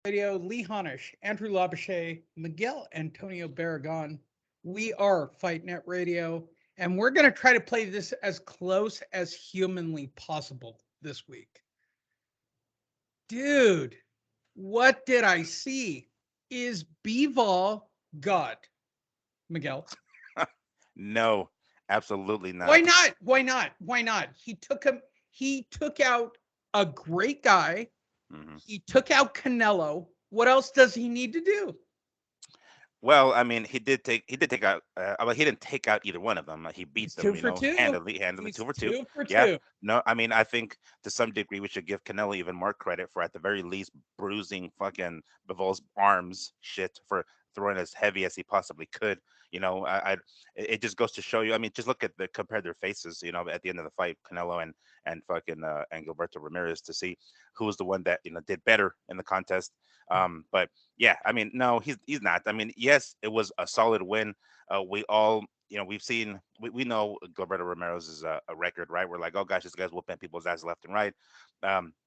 Radio, Lee Honish, Andrew Labouche, Miguel Antonio Barragon. We are Fight Net Radio, and we're going to try to play this as close as humanly possible this week. Dude, what did I see? Is bivol God? Miguel. No, absolutely Why not. not? Why not? Why not? He took out a great guy. Hmm. He took out Canelo. What else does he need to do? Well, I mean, he did take out. Well, he didn't take out either one of them. He beat He's two them, for two. handily, two He's for two. two for Yeah. two. No, I mean, I think to some degree we should give Canelo even more credit for at the very least bruising fucking Bivol's arms, shit, for throwing as heavy as he possibly could. It just goes to show you. I mean, just look at compare their faces. At the end of the fight, Canelo and fucking and Gilberto Ramirez to see who was the one that did better in the contest. But yeah, I mean, no, he's not. I mean, yes, it was a solid win. We all, we know Gilberto Ramirez is a record, right? We're like, oh gosh, this guy's whooping people's ass left and right.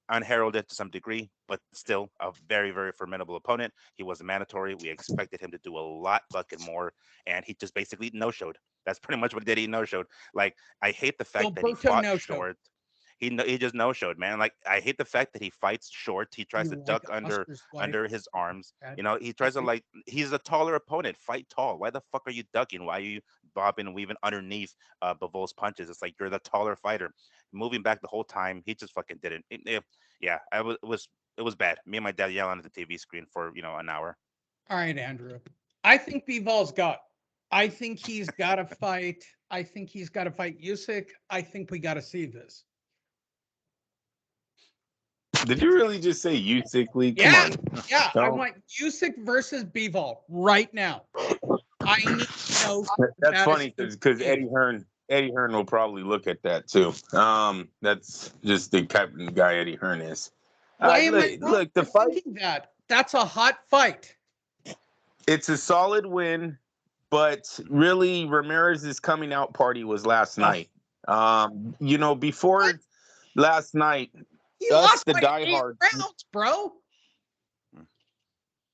Unheralded to some degree, but still a very, very formidable opponent. He was a mandatory. We expected him to do a lot fucking more, and he just basically no showed. That's pretty much what he did. He no showed. Like, I hate the fact that he Gilberto fought no show. short. He just no showed, man. Like, I hate the fact that he fights short. He tries You to like duck under Oscar's wife? under his arms. Bad. He tries to, like, he's a taller opponent. Fight tall. Why the fuck are you ducking? Why are you bobbing and weaving underneath Bavol's punches? It's like you're the taller fighter. Moving back the whole time, he just fucking didn't. Yeah, it was bad. Me and my dad yelling at the TV screen for an hour. All right, Andrew. I think Bivol's got. I think he's got to fight. I think he's got to fight Usyk. I think we got to see this. Did you really just say you sickly? Come Yeah, on. yeah. I No, want Usyk versus Bivol right now. I need to know that's that is funny because is. Eddie Hearn will probably look at that too. That's just the type of guy Eddie Hearn is. Why am I wrong Look, the for fight. thinking that? That's a hot fight. It's a solid win, but really Ramirez's coming out party was last Oh, night. Before what? last night, He us lost the by 8 diehards, rounds, bro.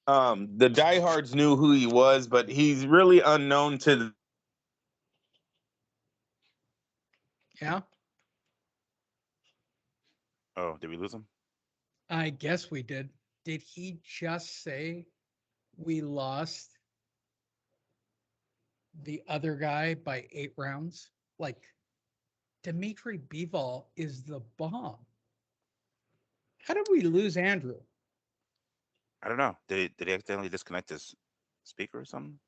the diehards knew who he was, but he's really unknown to Yeah, Oh, did we lose him? I guess we did. Did he just say we lost the other guy by 8 rounds? Like, Dmitry Bivol is the bomb. How did we lose Andrew? I don't know. Did he accidentally disconnect his speaker or something?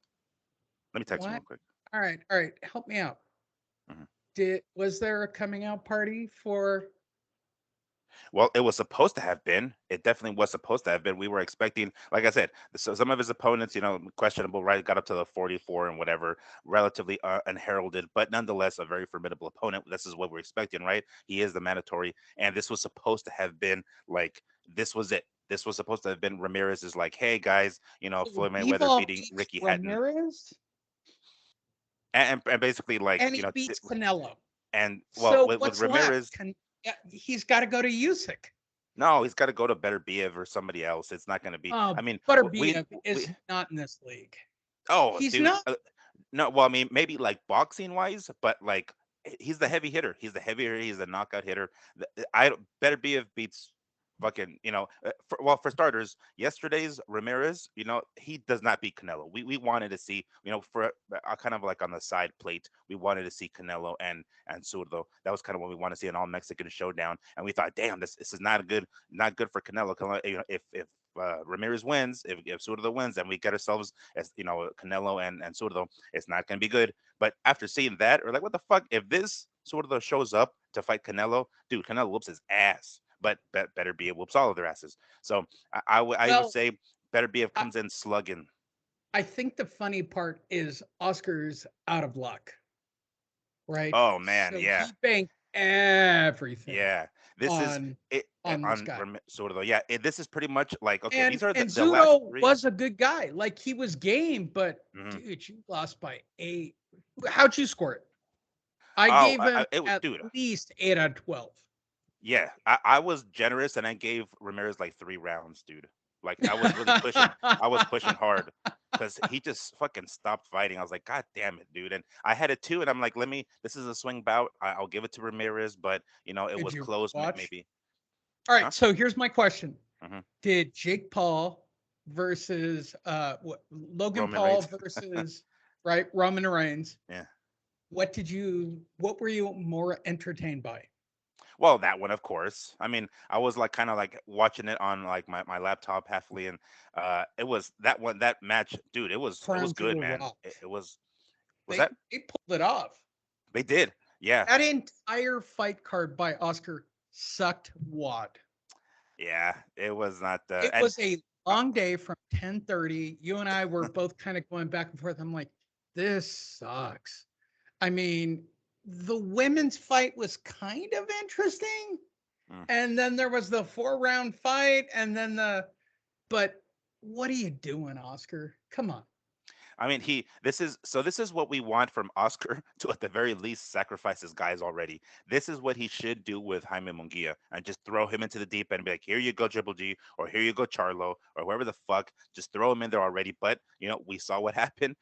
Let me text him What? real quick. All right. Help me out. Mhm. Was there a coming out party for? Well, it was supposed to have been. It definitely was supposed to have been. We were expecting, like I said, so some of his opponents, questionable, right? Got up to the 44 and whatever, relatively unheralded, but nonetheless a very formidable opponent. This is what we're expecting, right? He is the mandatory, and this was supposed to have been like this was it. This was supposed to have been Ramirez is like, hey guys, So Floyd Mayweather Bivol beating beats Ricky Hatton, Ramirez and basically like and he beats Canelo. and well So with what's left? Ramirez. Yeah, he's got to go to Usyk. No, he's got to go to Better Biev or somebody else. It's not going to be. I mean, Butterbean we. is not in this league. Oh, He's dude. not. No, well, I mean, maybe like boxing wise, but like he's the heavy hitter. He's the heavy hitter. He's the knockout hitter. I Better Biev beats fucking. For starters, yesterday's Ramirez. He does not beat Canelo. We wanted to see. For kind of like on the side plate, we wanted to see Canelo and Zurdo. That was kind of what we want to see an all Mexican showdown. And we thought, damn, this is not good for Canelo. If Ramirez wins, if Zurdo wins, then we get ourselves as Canelo and Zurdo. It's not going to be good. But after seeing that, we're like, what the fuck? If this Zurdo shows up to fight Canelo, dude, Canelo whoops his ass. But Better Be whoops all of their asses. So I would Well, say Better Be I, comes in slugging. I think the funny part is Oscar's out of luck, right? Oh man, So yeah. he banked everything Yeah, this is on it this guy. sort of though. Yeah, this is pretty much like okay. And These are and the last Zudo three. was a good guy. Like he was game, but Mhm. dude, you lost by 8. How'd you score it? I Oh, gave him it was at dude. least 8 out of 12. Yeah, I was generous and I gave Ramirez like 3 rounds, dude. Like I was really pushing. I was pushing hard because he just fucking stopped fighting. I was like, God damn it, dude. And I had it too. And I'm like, let me. This is a swing bout. I'll give it to Ramirez, but it Did was you close. watch? Maybe. All Huh? right, so here's my question. Hmm. Did Jake Paul versus Logan Roman Paul Reigns. versus right Roman Reigns? Yeah. What were you more entertained by? Well, that one, of course. I mean, I was like kind of like watching it on like my laptop halfly, and it was that one that match, dude. It was Crown good, Jewel man. Rock. It was They that they pulled it off. they did, yeah, That entire fight card by Oscar sucked wad. yeah. It was not, It and was a uh, long day from 10:30. You and I were both kind of going back and forth. I'm like, this sucks. I mean, the women's fight was kind of interesting. mm. And then there was the 4-round fight. And then but what are you doing, Oscar? Come on. I mean, this is what we want from Oscar to at the very least sacrifice his guys already. This is what he should do with Jaime Munguia and just throw him into the deep end and be like, here you go, Triple G, or here you go, Charlo, or whoever the fuck. Just throw him in there already. But we saw what happened.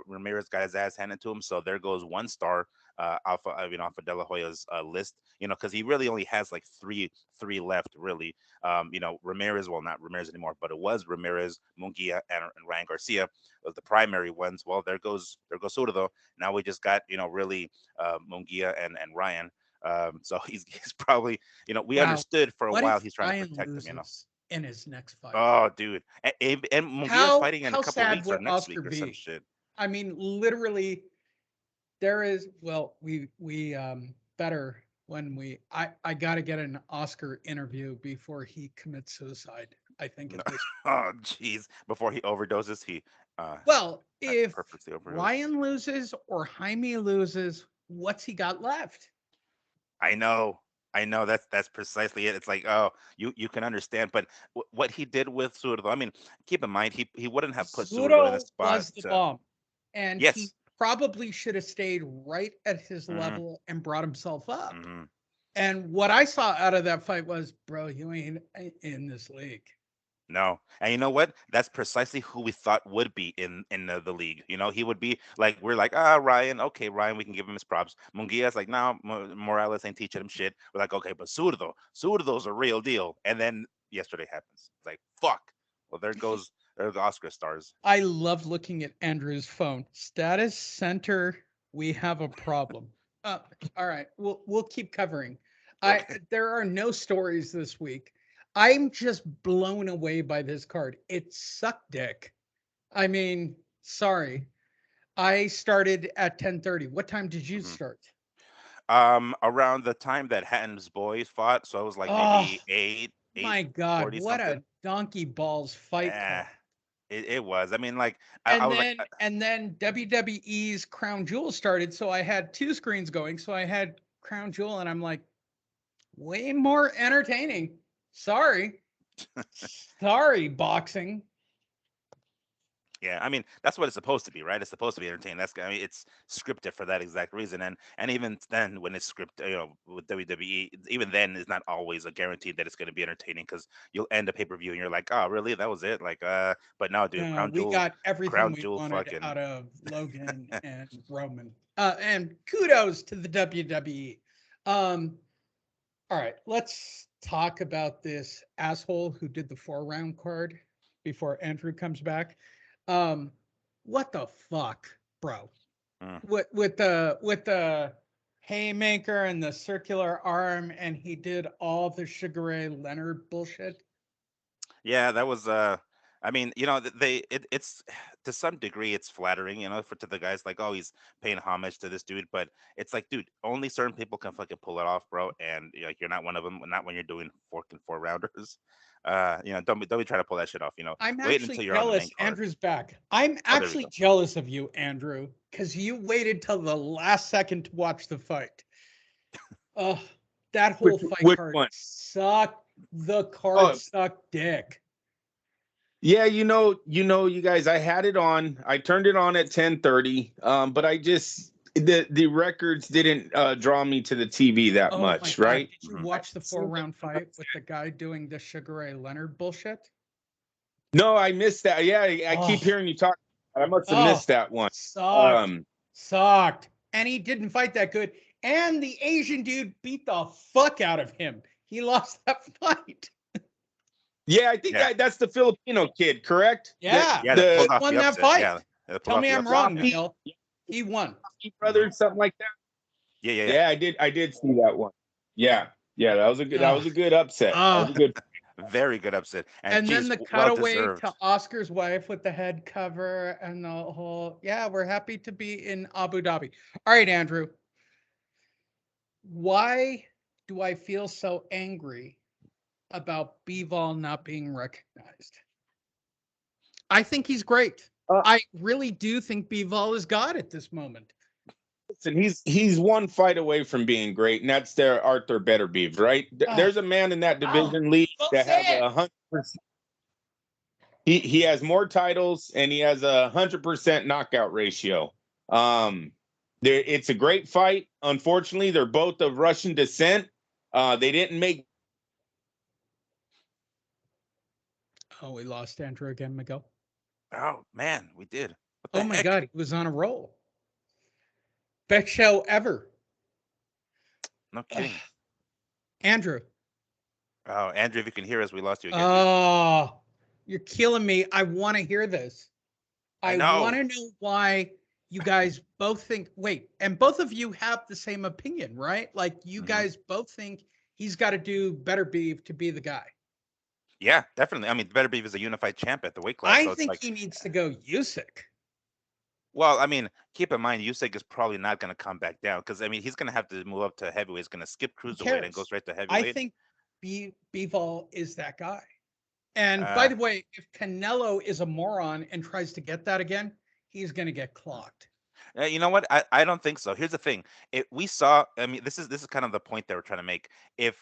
Ramirez got his ass handed to him, so there goes one star. Off of De La Hoya's list, because he really only has like three left, really. Ramirez, well, not Ramirez anymore, but it was Ramirez, Munguia, and Ryan Garcia was the primary ones. Well, there goes Soto. Now we just got really Mungia and Ryan. So he's probably we Wow. understood for a What while if he's trying to Ryan protect him. loses in his next fight? Oh, dude, and Mungia's How fighting in a how couple sad weeks or will next Oscar week or some be? shit. I mean, literally, there is we better when I got to get an Oscar interview before he commits suicide. I think No. at this. Oh, jeez. Before he overdoses, he Well, if purposely overdosed. Ryan loses or Jaime loses, what's he got left? I know. I know that's precisely it. It's like, oh, you can understand, but what he did with Zurdo, I mean, keep in mind he wouldn't have put Zurdo in a Zuro spot was the to, bomb, and he yes. probably should have stayed right at his Hmm. level and brought himself up. Hmm. And what I saw out of that fight was, bro, you ain't in this league. No, and you know what? That's precisely who we thought would be in the league. He would be like, we're like, Ryan, okay, Ryan, we can give him his props. Munguia's like, no, Morales ain't teaching him shit. We're like, okay, but Zurdo's a real deal. And then yesterday happens. It's like, fuck. Well, there's the Oscar stars. I love looking at Andrew's phone. Status center, we have a problem. Uh, all right, we'll keep covering. Okay. There are no stories this week. I'm just blown away by this card. It sucked dick. I mean, sorry. I started at 10:30. What time did you Hmm. start? Around the time that Hatton's boys fought, so it was like Oh maybe eight my God, forty what a something. donkey balls fight Eh, card. it was. I mean, like I And was like, then and then WWE's Crown Jewel started, so I had two screens going. So I had Crown Jewel, and I'm like, way more entertaining. Sorry, sorry, boxing. yeah, I mean that's what it's supposed to be, right? It's supposed to be entertaining. I mean, it's scripted for that exact reason, and even then, when it's scripted, with WWE, even then, it's not always a guarantee that it's going to be entertaining because you'll end a pay per view and you're like, oh, really? That was it? Like, but no, dude, No, we got everything Crown we Jewel, wanted fucking, out of Logan and Roman. And kudos to the WWE. Um, all right, let's talk about this asshole who did the 4-round card before Andrew comes back. Um, what the fuck, bro? mm. With the haymaker and the circular arm, and he did all the Sugar Ray Leonard bullshit. Yeah, that was I mean, it's to some degree it's flattering, for to the guys like, oh, he's paying homage to this dude, but it's like, dude, only certain people can fucking pull it off, bro, and like you're not one of them, not when you're doing four rounders. Don't be trying to pull that shit off, I'm Wait actually until you're on the main jealous. card. Andrew's back. I'm Oh, there we actually go. jealous of you, Andrew, because you waited till the last second to watch the fight. Oh, that whole fight Which card one? sucked. The card Oh, sucked dick. yeah, you guys, I had it on. I turned it on at 10:30. But I just the records didn't draw me to the TV that Oh my much, God. right? Did you Hmm. I watch the seen 4-round fight with the guy doing the Sugar Ray Leonard bullshit? No, I missed that. Yeah, I keep Oh, hearing you talk. I must have oh, missed that one. sucked, sucked. And he didn't fight that good. And the Asian dude beat the fuck out of him. He lost that fight. Yeah, I think Yeah, that's the Filipino kid, correct? Yeah, yeah, that The pulled he off won the that upset. fight. Yeah, that pulled Tell off me the I'm upset. wrong, Yeah, Miguel. He won. brother, something like that. yeah, yeah, yeah. Yeah, I did see that one. Yeah, yeah, that Ugh, was a good upset. That was a ugh. good. Very good upset, and And then geez, the well cutaway to deserved. Oscar's wife with the head cover and the whole, yeah, we're happy to be in Abu Dhabi. All right, Andrew, why do I feel so angry about bivol not being recognized? I think he's great. Uh, I really do think bivol is God at this moment. Listen, he's one fight away from being great, and that's their Arthur Betterbeev, right? Oh, There's a man in that oh, division league don't that say has it. 100%. He has more titles and he has 100% knockout ratio. There, it's a great fight. Unfortunately, they're both of Russian descent. They didn't make. Oh, we lost Andrew again, Miguel. Oh man, we did. What the Oh my heck? God, he was on a roll. Best show ever. No Ugh. kidding. Andrew. Oh, Andrew, if you can hear us, we lost you again, dude. Oh, you're killing me. I want to hear this. I I want know. to know why you guys both think, wait, and both of you have the same opinion, right? Like you Hmm. guys both think he's got to do better beef to be the guy. Yeah, definitely. I mean, Better Beef is a unified champ at the weight class, I so it's think like, he needs to go Usyk. well, I mean, keep in mind, Usyk is probably not going to come back down because I mean, he's going to have to move up to heavyweight. He's going to skip Who cruiserweight and go cares? straight to I heavyweight. think Bivol is that guy. And by Uh, the way, if Canelo is a moron and tries to get that again, he's going to get clocked. You know what? I don't think so. Here's the thing. We saw. I mean, this is kind of the point they were trying to make. If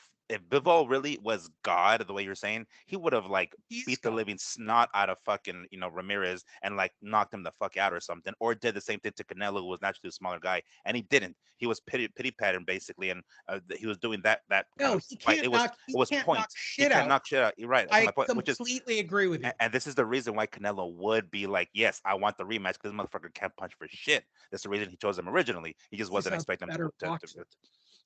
Bivol really was God, the way you're saying, he would have like He's beat the got living snot out of fucking Ramirez and like knocked him the fuck out or something, or did the same thing to Canelo, who was naturally a smaller guy, and he didn't. He was pity pattern basically, and he was doing that kind no, of fight. he It was can't knock points. He shit can't out. knock shit out. You're right. That's my I point. Which is completely agree with you. and this is the reason why Canelo would be like, yes, I want the rematch because this motherfucker can't punch for shit. That's the reason he chose him originally. He just He's wasn't a expecting him better boxer.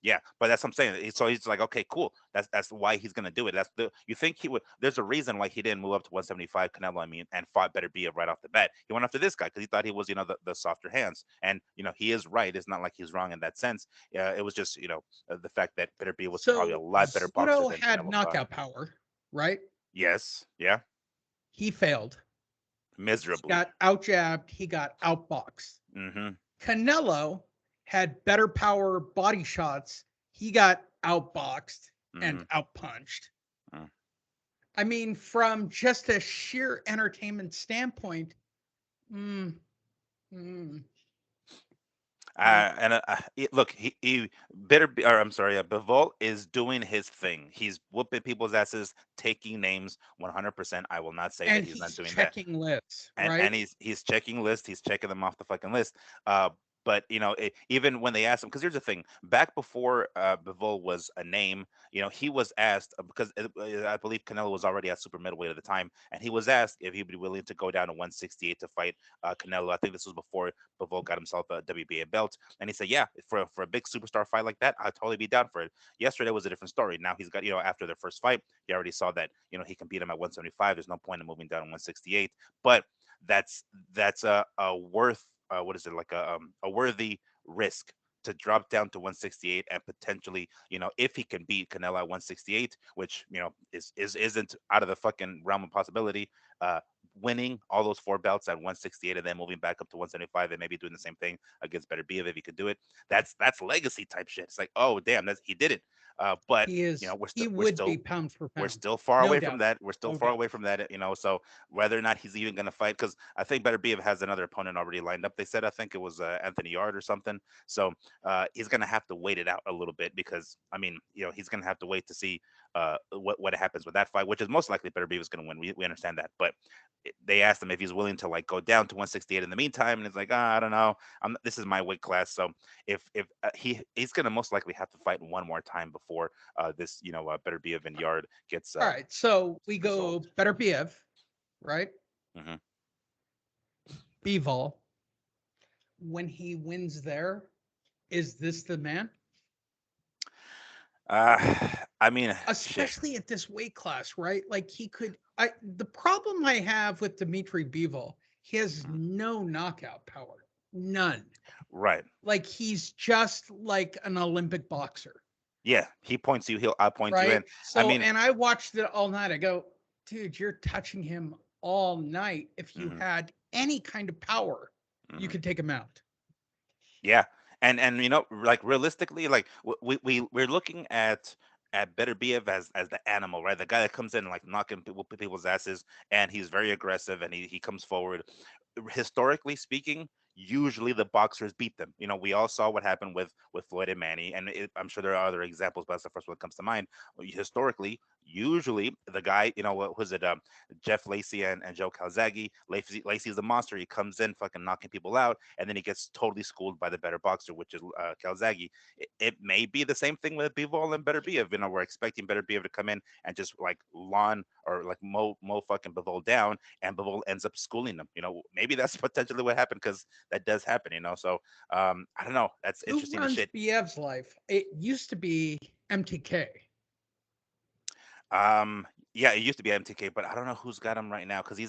yeah. But that's what I'm saying. So he's like, okay, cool. That's why he's gonna do it. That's the you think he would. There's a reason why he didn't move up to 175, Canelo. I mean, and fought Better Be right off the bat. He went after this guy because he thought he was, the softer hands. And he is right. It's not like he's wrong in that sense. It was just, the fact that Better Be was probably a So lot better boxer Soto than had Canelo thought. knockout power, right? Yes. Yeah. He failed. He Miserably. got out jabbed. He got outboxed. Mm-hmm. Canelo had better power body shots. He got outboxed Mm-hmm. and outpunched. Mm. I mean, from just a sheer entertainment standpoint, mm, mm, mm. Look, he better be, or I'm sorry, Bivol is doing his thing. He's whooping people's asses, taking names 100%. I will not say that And he's not he's doing that. checking lists, And right? he's checking lists, he's checking them off the fucking list. But even when they asked him, because here's the thing: back before Bivol was a name, he was asked because I believe Canelo was already at super middleweight at the time, and he was asked if he'd be willing to go down to 168 to fight Canelo. I think this was before Bivol got himself a WBA belt, and he said, "Yeah, for a big superstar fight like that, I'd totally be down for it." Yesterday was a different story. Now he's got after their first fight, he already saw that he can beat him at 175. There's no point in moving down to 168, but that's a worth what is it like a worthy risk to drop down to 168 and potentially if he can beat Canelo at 168, which isn't out of the fucking realm of possibility, uh winning all those four belts at 168 and then moving back up to 175 and maybe doing the same thing against Better Be if he could do it. That's legacy type shit. It's like, oh damn, he did it. But He is. we're He still we're would be still pound for we're pound, still far no away from doubt, that. We're still no far doubt. away from that, So whether or not he's even going to fight, because I think Better Be has another opponent already lined up. They said I think it was Anthony Yard or something. So he's going to have to wait it out a little bit because I mean, he's going to have to wait to see what happens with that fight, which is most likely Better Be is going to win. We understand that, but they asked him if he's willing to like go down to 168 in the meantime, and he's like, I don't know. This is my weight class, so if he's going to most likely have to fight one more time before this Better Be and Yard gets All right, so we go resolved. better Biev. right? Hmm. Bivol, when he wins there, is this the man? I mean, shit. Especially at this weight class, right? Like he could. I the problem I have with Dmitry Bivol, he has Mhm. no knockout power, none. Right. Like he's just like an Olympic boxer, Yeah, he points you. I'll point you in. right? I So, mean, and I watched it all night. I go, dude, you're touching him all night. If you mhm, had any kind of power, you mhm. could take him out. Yeah, and like realistically, like we're looking at Better BF as the animal, right? The guy that comes in like knocking people's asses, and he's very aggressive, and he comes forward. Historically speaking, usually the boxers beat them. We all saw what happened with Floyd and Manny, and I'm sure there are other examples, but that's the first one that comes to mind. Historically, usually the guy, what was it, Jeff Lacey and Joe Calzaghe. Lacey's the monster. He comes in fucking knocking people out, and then he gets totally schooled by the better boxer, which is Calzaghe. It may be the same thing with Bivol and Better Biev. We're expecting Better Biev to come in and just like lawn or like mow fucking Bivol down, and Bivol ends up schooling them. Maybe that's potentially what happened, because that does happen. So I don't know. That's Who interesting as runs shit. BF's life? It used to be MTK. Yeah, it used to be MTK, but I don't know who's got him right now, because he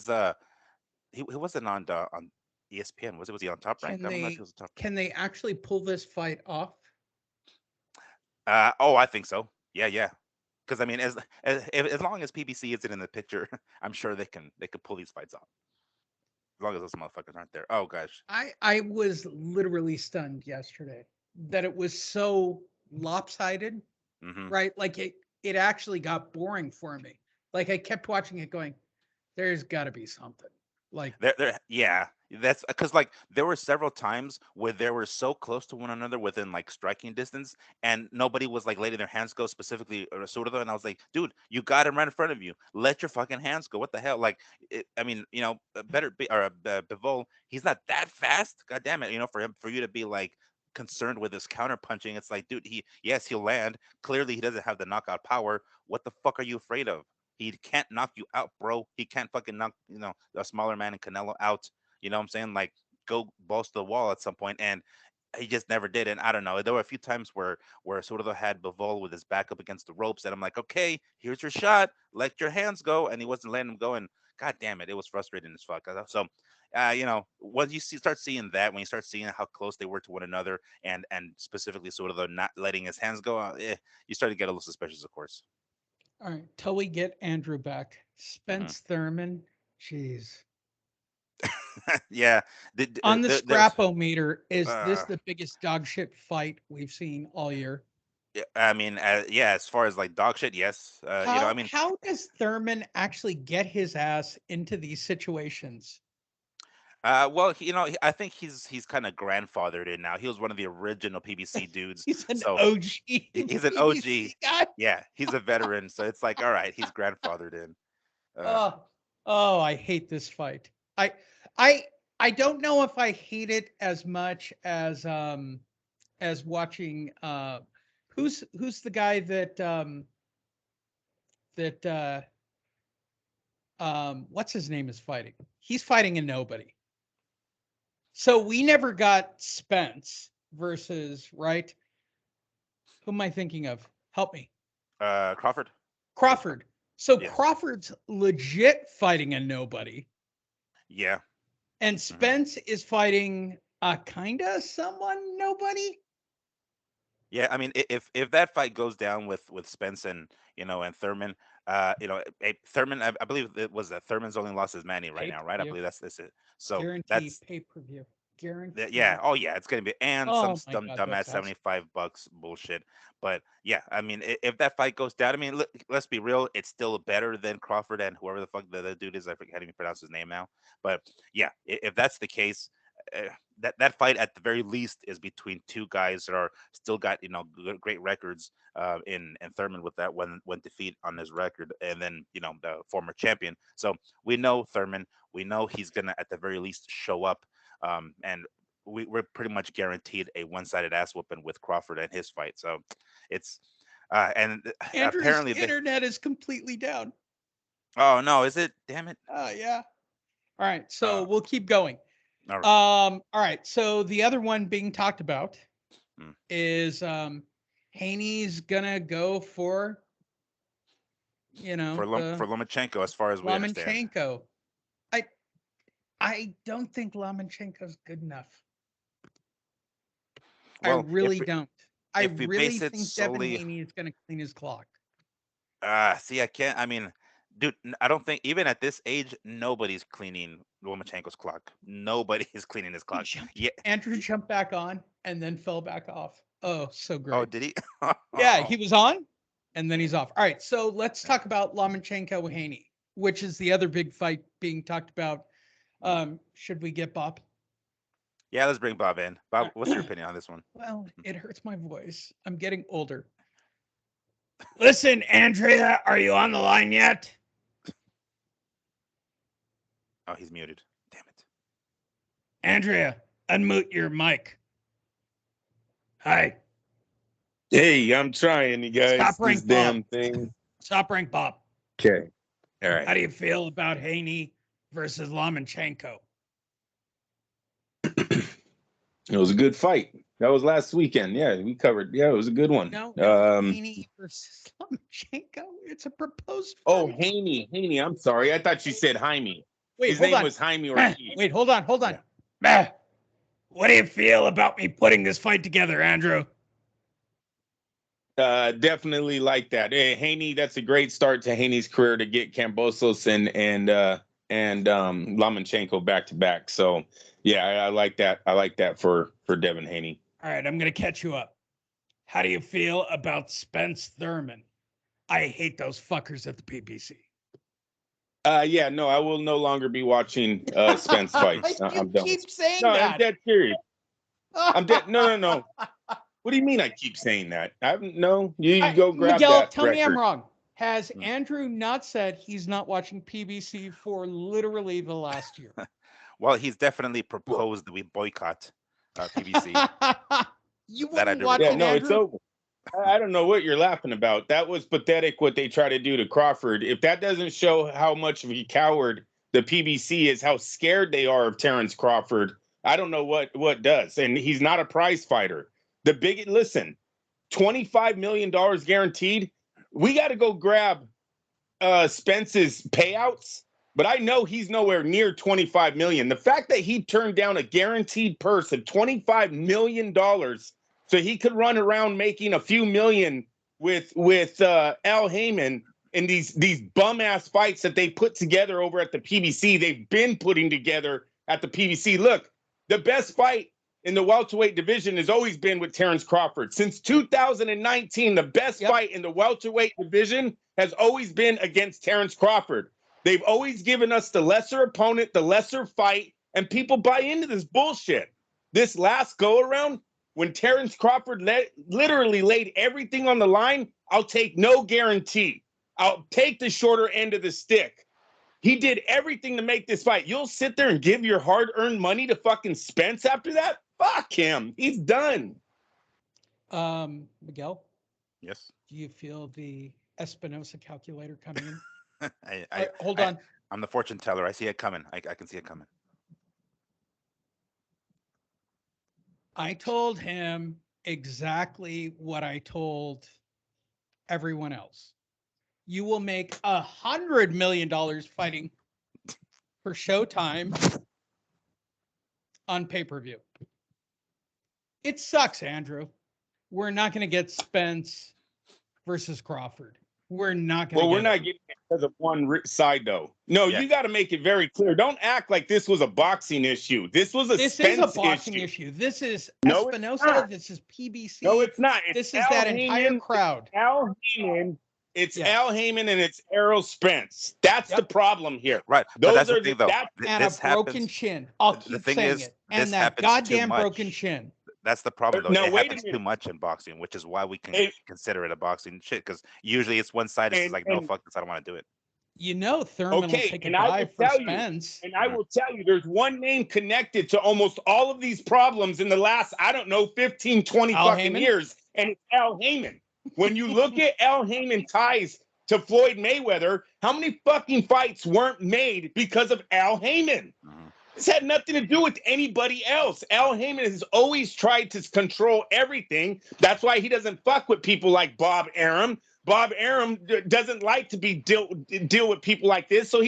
wasn't on ESPN. Was he on Top Rank? Can I don't know if he they was on Top. can they actually pull this fight off? Oh, I think so. Yeah, yeah. Because I mean, as long as PBC isn't in the picture, I'm sure they could pull these fights off. As long as those motherfuckers aren't there. Oh gosh. I was literally stunned yesterday that it was so lopsided, Hmm. right? Like it actually got boring for me. Like I kept watching it going, there's got to be something. Like Yeah. That's because like there were several times where they were so close to one another within like striking distance, and nobody was like letting their hands go, specifically Surdo. And I was like, dude, you got him right in front of you. Let your fucking hands go. What the hell? Like, I mean, better be or Bivol, he's not that fast. God damn it, for you to be like concerned with his counter punching. It's like, dude, yes, he'll land. Clearly, he doesn't have the knockout power. What the fuck are you afraid of? He can't knock you out, bro. He can't fucking knock, a smaller man in Canelo out. You know what I'm saying? Like, go balls to the wall at some point, and he just never did. And I don't know. There were a few times where Soto had Bivol with his back up against the ropes, and I'm like, okay, here's your shot. Let your hands go, and he wasn't letting him go. And god damn it, it was frustrating as fuck. So, when you start seeing that, when you start seeing how close they were to one another, and specifically Soto not letting his hands go, you start to get a little suspicious, of course. all right, till we get Andrew back. Hmm. Spence Thurman, jeez. Yeah, On the there's scrapometer, is this uh, the biggest dog shit fight we've seen all year? yeah, I mean, yeah, as far as like dog shit, yes. I mean, How does Thurman actually get his ass into these situations? well, I think he's kind of grandfathered in now. He was one of the original PBC dudes, He's an so OG he's an OG. PBC guy. Yeah, he's a veteran, so it's like, all right, he's grandfathered in. Uh, Oh, oh, I hate this fight. I I don't know if I hate it as much as watching who's the guy that what's his name is fighting. He's fighting a nobody. So we never got Spence versus, right? Who am I thinking of? Help me. Crawford. Is Crawford. So Yeah, Crawford's legit fighting a nobody, yeah. and Hmm. Spence is fighting a kinda someone nobody. Yeah, I mean, if that fight goes down with Spence and Thurman, Thurman, I believe it was that Thurman's only lost his Manny right Pay now, per right? I view, believe that's it. So guarantee that's pay per view, Yeah. guarantee. Oh, yeah. It's gonna be, and some Oh my god, dumbass that's awesome. $75 bullshit. But yeah, I mean, if that fight goes down, I mean, let's be real. It's still better than Crawford and whoever the fuck the dude is. I forget how to even pronounce his name now. But yeah, if that's the case, that fight at the very least is between two guys that are still got great records. In Thurman with that one defeat on his record, and then the former champion. So we know Thurman. We know he's gonna at the very least show up. And we're pretty much guaranteed a one-sided ass whooping with Crawford and his fight. So it's and Andrew's apparently internet is completely down. Oh no, is it? Damn it! Yeah. All right, so Uh, we'll keep going. all right. All right, so the other one being talked about Hmm. is Haney's gonna go for For the Lomachenko, as far as we understand. Lomachenko. I I don't think Lomachenko's good enough. I Well, really don't. I if we really base it think Devin solely, Haney is gonna clean his clock. see, I can't. I mean, dude, I don't think even at this age, nobody's cleaning Lomachenko's clock. Nobody is cleaning his clock. Yeah. Andrew jumped back on and then fell back off. Oh, so Oh, great. did he? Yeah, he was on and then he's off. All right, so let's talk about Lomachenko Haney, which is the other big fight being talked about. Should we get Bob? Yeah, let's bring Bob in. Bob, what's your opinion on this one? Well, it hurts my voice. I'm getting older. Listen, Andrea, are you on the line yet? Oh, he's muted. Damn it. Andrea, unmute your mic. Hi. Hey, I'm trying, you guys. Stop This ring damn Bob. thing. Stop ring Bob. Okay. All How right. do you feel about Haney versus Lomachenko? It was a good fight. That was last weekend. Yeah, we covered. Yeah, it was a good one. No, Haney versus Lomachenko. It's a proposed Oh, fight. Haney. I'm sorry. I thought you said Jaime. Wait, His hold name on. was Jaime Ortiz. Wait, hold on. Yeah. What do you feel about me putting this fight together, Andrew? Definitely like that. Hey, Haney, that's a great start to Haney's career to get Kambosos and Lomachenko back to back. So yeah, I like that. I like that for Devin Haney. All right, I'm gonna catch you up. How do you feel about Spence Thurman? I hate those fuckers at the PBC. Yeah, no, I will no longer be watching Spence fights. You I'm done. keep saying No, that. I'm dead serious. I'm dead. No. What do you mean I keep saying that? No, you go grab Miguel, that tell me I'm record. wrong. Has Hmm. Andrew not said he's not watching PBC for literally the last year? Well, he's definitely proposed that we boycott PBC. You That I wouldn't do watch Yeah, it, recall. no, it's Andrew? over. I don't know what you're laughing about. That was pathetic what they try to do to Crawford. If that doesn't show how much of a coward the PBC is, how scared they are of Terrence Crawford, I don't know what does. And he's not a prize fighter. Listen, $25 million guaranteed. We got to go grab Spence's payouts, but I know he's nowhere near 25 million. The fact that he turned down a guaranteed purse of $25 million so he could run around making a few million with Al Heyman in these bum ass fights that they put together over at the PBC. They've been putting together at the PBC. Look, the best fight in the welterweight division has always been with Terrence Crawford. Since 2019, the best fight in the welterweight division has always been against Terrence Crawford. They've always given us the lesser opponent, the lesser fight, and people buy into this bullshit. This last go around, when Terrence Crawford literally laid everything on the line, I'll take no guarantee. I'll take the shorter end of the stick. He did everything to make this fight. You'll sit there and give your hard-earned money to fucking Spence after that? Fuck him. He's done. Miguel, Yes. do you feel the Espinosa calculator coming in? Hold on. I'm the fortune teller. I see it coming. I can see it coming. I told him exactly what I told everyone else. You will make $100 million fighting for Showtime on pay-per-view. It sucks, Andrew. We're not going to get Spence versus Crawford. We're not going to We're not getting it because of one side, though. No, Yeah. you got to make it very clear. Don't act like this was a boxing issue. This was a Spence boxing issue. issue. This is No, it's Espinosa. not. This is PBC. No, it's not. It's This is Al that entire Heyman. crowd. Al Heyman. It's Yeah. Al Heyman and it's Errol Spence. That's the problem here. Right. But Those that's are the thing, though. And This a broken happens. chin. I'll The keep thing saying is, it. this And that happens too goddamn much. broken chin. That's the problem, though. Now, It wait a happens minute. too much in boxing, which is why we can And- consider it a boxing shit. Because usually it's one side. It's just like, no, fuck this. I don't want to do it. You know Thurman will Okay, take a and I will dive for tell you, Spence. and I will tell you, there's one name connected to almost all of these problems in the last, I don't know, 15, 20 Al fucking Heyman? years, and it's Al Heyman. When you look at Al Heyman ties to Floyd Mayweather, how many fucking fights weren't made because of Al Heyman? This had nothing to do with anybody else. Al Heyman has always tried to control everything. That's why he doesn't fuck with people like Bob Arum. Bob Arum doesn't like to be deal with people like this. So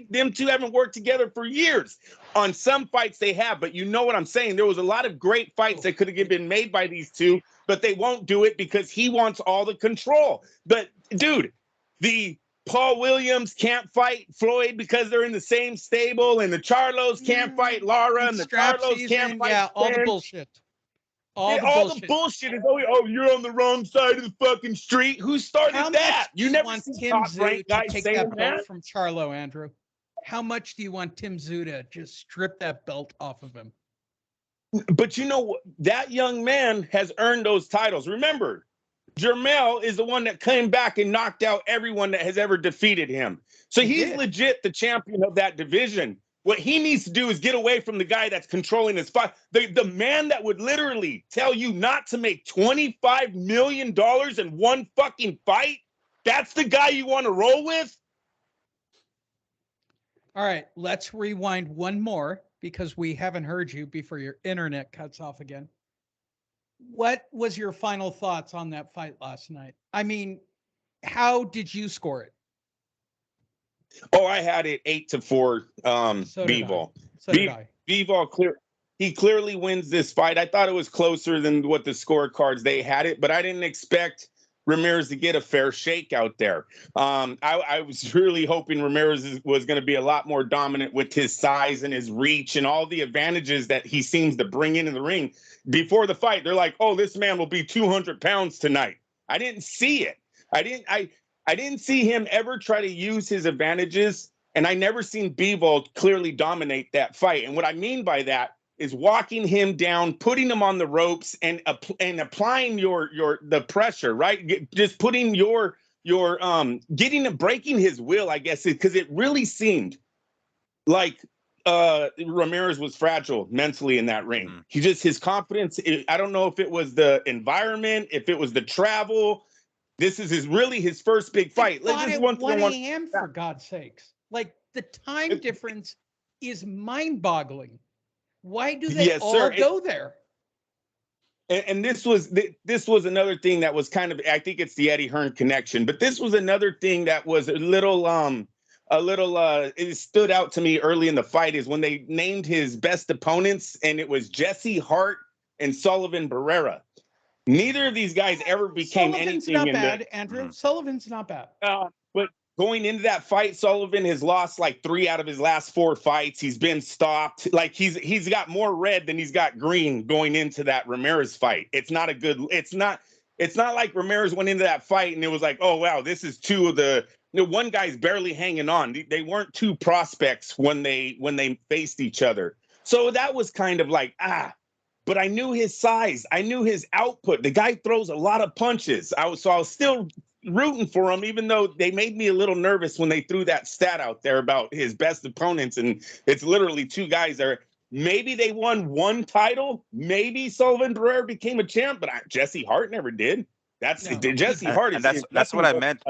them two haven't worked together for years. On some fights they have, but you know what I'm saying. There was a lot of great fights that could have been made by these two, but they won't do it because he wants all the control. But dude, the Paul Williams can't fight Floyd because they're in the same stable, and the Charlos can't fight Lara, and the Charlos can't fight all the Spence. bullshit. The bullshit is always, oh, you're on the wrong side of the fucking street. Who started How that? much You do never want see Tim top Tszyu ranked to guys take saying that belt that. from Charlo, Andrew? How much do you want Tim Tszyu to just strip that belt off of him? But you know what? That young man has earned those titles. Remember, Jermell is the one that came back and knocked out everyone that has ever defeated him. So he's legit the champion of that division. What he needs to do is get away from the guy that's controlling his fight. The man that would literally tell you not to make $25 million in one fucking fight, that's the guy you want to roll with? All right, let's rewind one more because we haven't heard you before your internet cuts off again. What was your final thoughts on that fight last night? I mean, how did you score it? Oh, I had it 8-4. Bivol. So did I. Bivol he clearly wins this fight. I thought it was closer than what the scorecards they had it, but I didn't expect Ramirez to get a fair shake out there. I was really hoping Ramirez was going to be a lot more dominant with his size and his reach and all the advantages that he seems to bring into the ring. Before the fight, they're like, "Oh, this man will be 200 pounds tonight." I didn't see it. I didn't see him ever try to use his advantages, and I never seen Bivol clearly dominate that fight. And what I mean by that is walking him down, putting him on the ropes, and applying the pressure, right? Just putting breaking his will, I guess, because it really seemed like Ramirez was fragile mentally in that ring. His confidence. I don't know if it was the environment, if it was the travel. This is his first big fight. Like, at 1 a.m. for God's sakes. Like, the time difference is mind-boggling. Why do they all go there? And this was another thing that was kind of, I think it's the Eddie Hearn connection, but this was another thing that was a little it stood out to me early in the fight is when they named his best opponents, and it was Jesse Hart and Sullivan Barrera. Neither of these guys ever became Sullivan's anything. Not bad, Andrew. Sullivan's not bad. But going into that fight, Sullivan has lost like 3 out of his last 4 fights. He's been stopped. Like he's got more red than he's got green going into that Ramirez fight. It's not like Ramirez went into that fight and it was like, oh wow, this is two of the one guy's barely hanging on. They weren't two prospects when they faced each other. So that was kind of like, but I knew his size. I knew his output. The guy throws a lot of punches. I was still rooting for him, even though they made me a little nervous when they threw that stat out there about his best opponents. And it's literally 2 guys there. Maybe they won 1 title. Maybe Sullivan Barrera became a champ, but Jesse Hart never did. Jesse Hart is. And that's what I meant.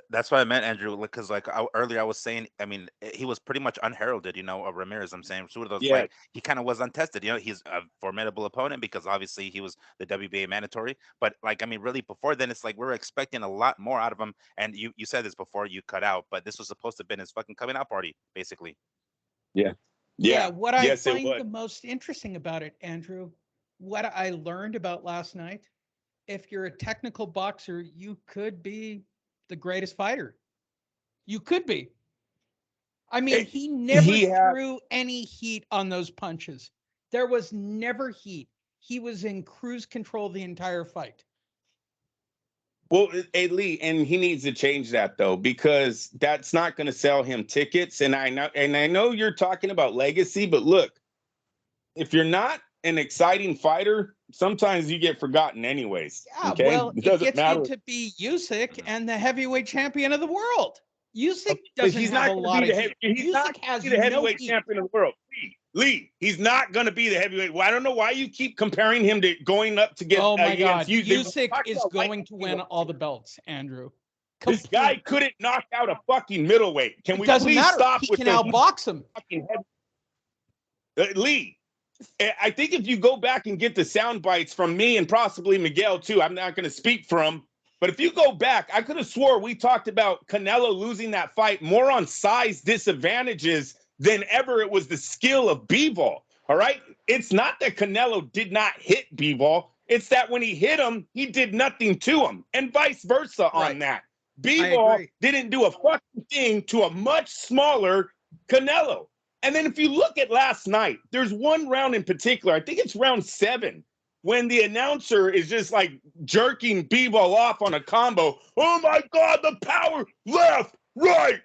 That's what I meant, Andrew, because earlier I was saying, I mean, he was pretty much unheralded, of Ramirez. I'm saying, through those fights, he kind of was untested. He's a formidable opponent because obviously he was the WBA mandatory. But really before then, it's like we were expecting a lot more out of him. And you said this before you cut out, but this was supposed to have been his fucking coming out party, basically. Yeah. What I find the most interesting about it, Andrew, what I learned about last night, if you're a technical boxer, you could be the greatest fighter. You could be. I mean, he never threw any heat on those punches. There was never heat. He was in cruise control the entire fight. Well, Lee, and he needs to change that though, because that's not going to sell him tickets. And I know you're talking about legacy, but look, if you're not an exciting fighter, sometimes you get forgotten anyways. Yeah, okay? Well, it gets you to be Usyk and the heavyweight champion of the world. Usyk doesn't have a lot of heat. He's not the heavyweight champion of the world. Lee, he's not going to be the heavyweight. Well, I don't know why you keep comparing him to going up to get. Oh my God, Usyk is going to win all the belts, Andrew. This guy couldn't knock out a fucking middleweight. Can we doesn't please matter. stop He with can the outbox him. fucking head? Lee, I think if you go back and get the sound bites from me and possibly Miguel too, I'm not going to speak for him, but if you go back, I could have swore we talked about Canelo losing that fight more on size disadvantages than ever it was the skill of bivol. All right? It's not that Canelo did not hit bivol. It's that when he hit him, he did nothing to him, and vice versa on that. Bivol didn't do a fucking thing to a much smaller Canelo. And then if you look at last night, there's one round in particular, I think it's round 7, when the announcer is just like jerking Bivol off on a combo. Oh my God, the power, left, right,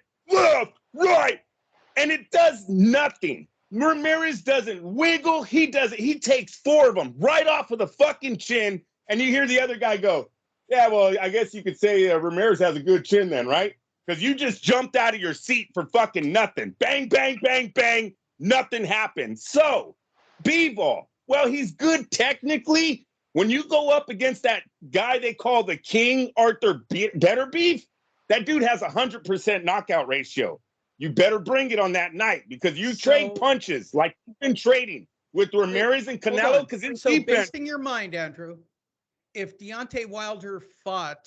and it does nothing. Ramirez doesn't wiggle. He takes 4 of them right off of the fucking chin. And you hear the other guy go, yeah, well, I guess you could say Ramirez has a good chin then, right? Because you just jumped out of your seat for fucking nothing. Bang, bang, bang, bang. Nothing happened. So, Bivol, well, he's good technically. When you go up against that guy they call the King, Arthur Betterbeef, that dude has 100% knockout ratio. You better bring it on that night because you trade punches like you've been trading with Ramirez and Canelo. Because in defense, based in your mind, Andrew, if Deontay Wilder fought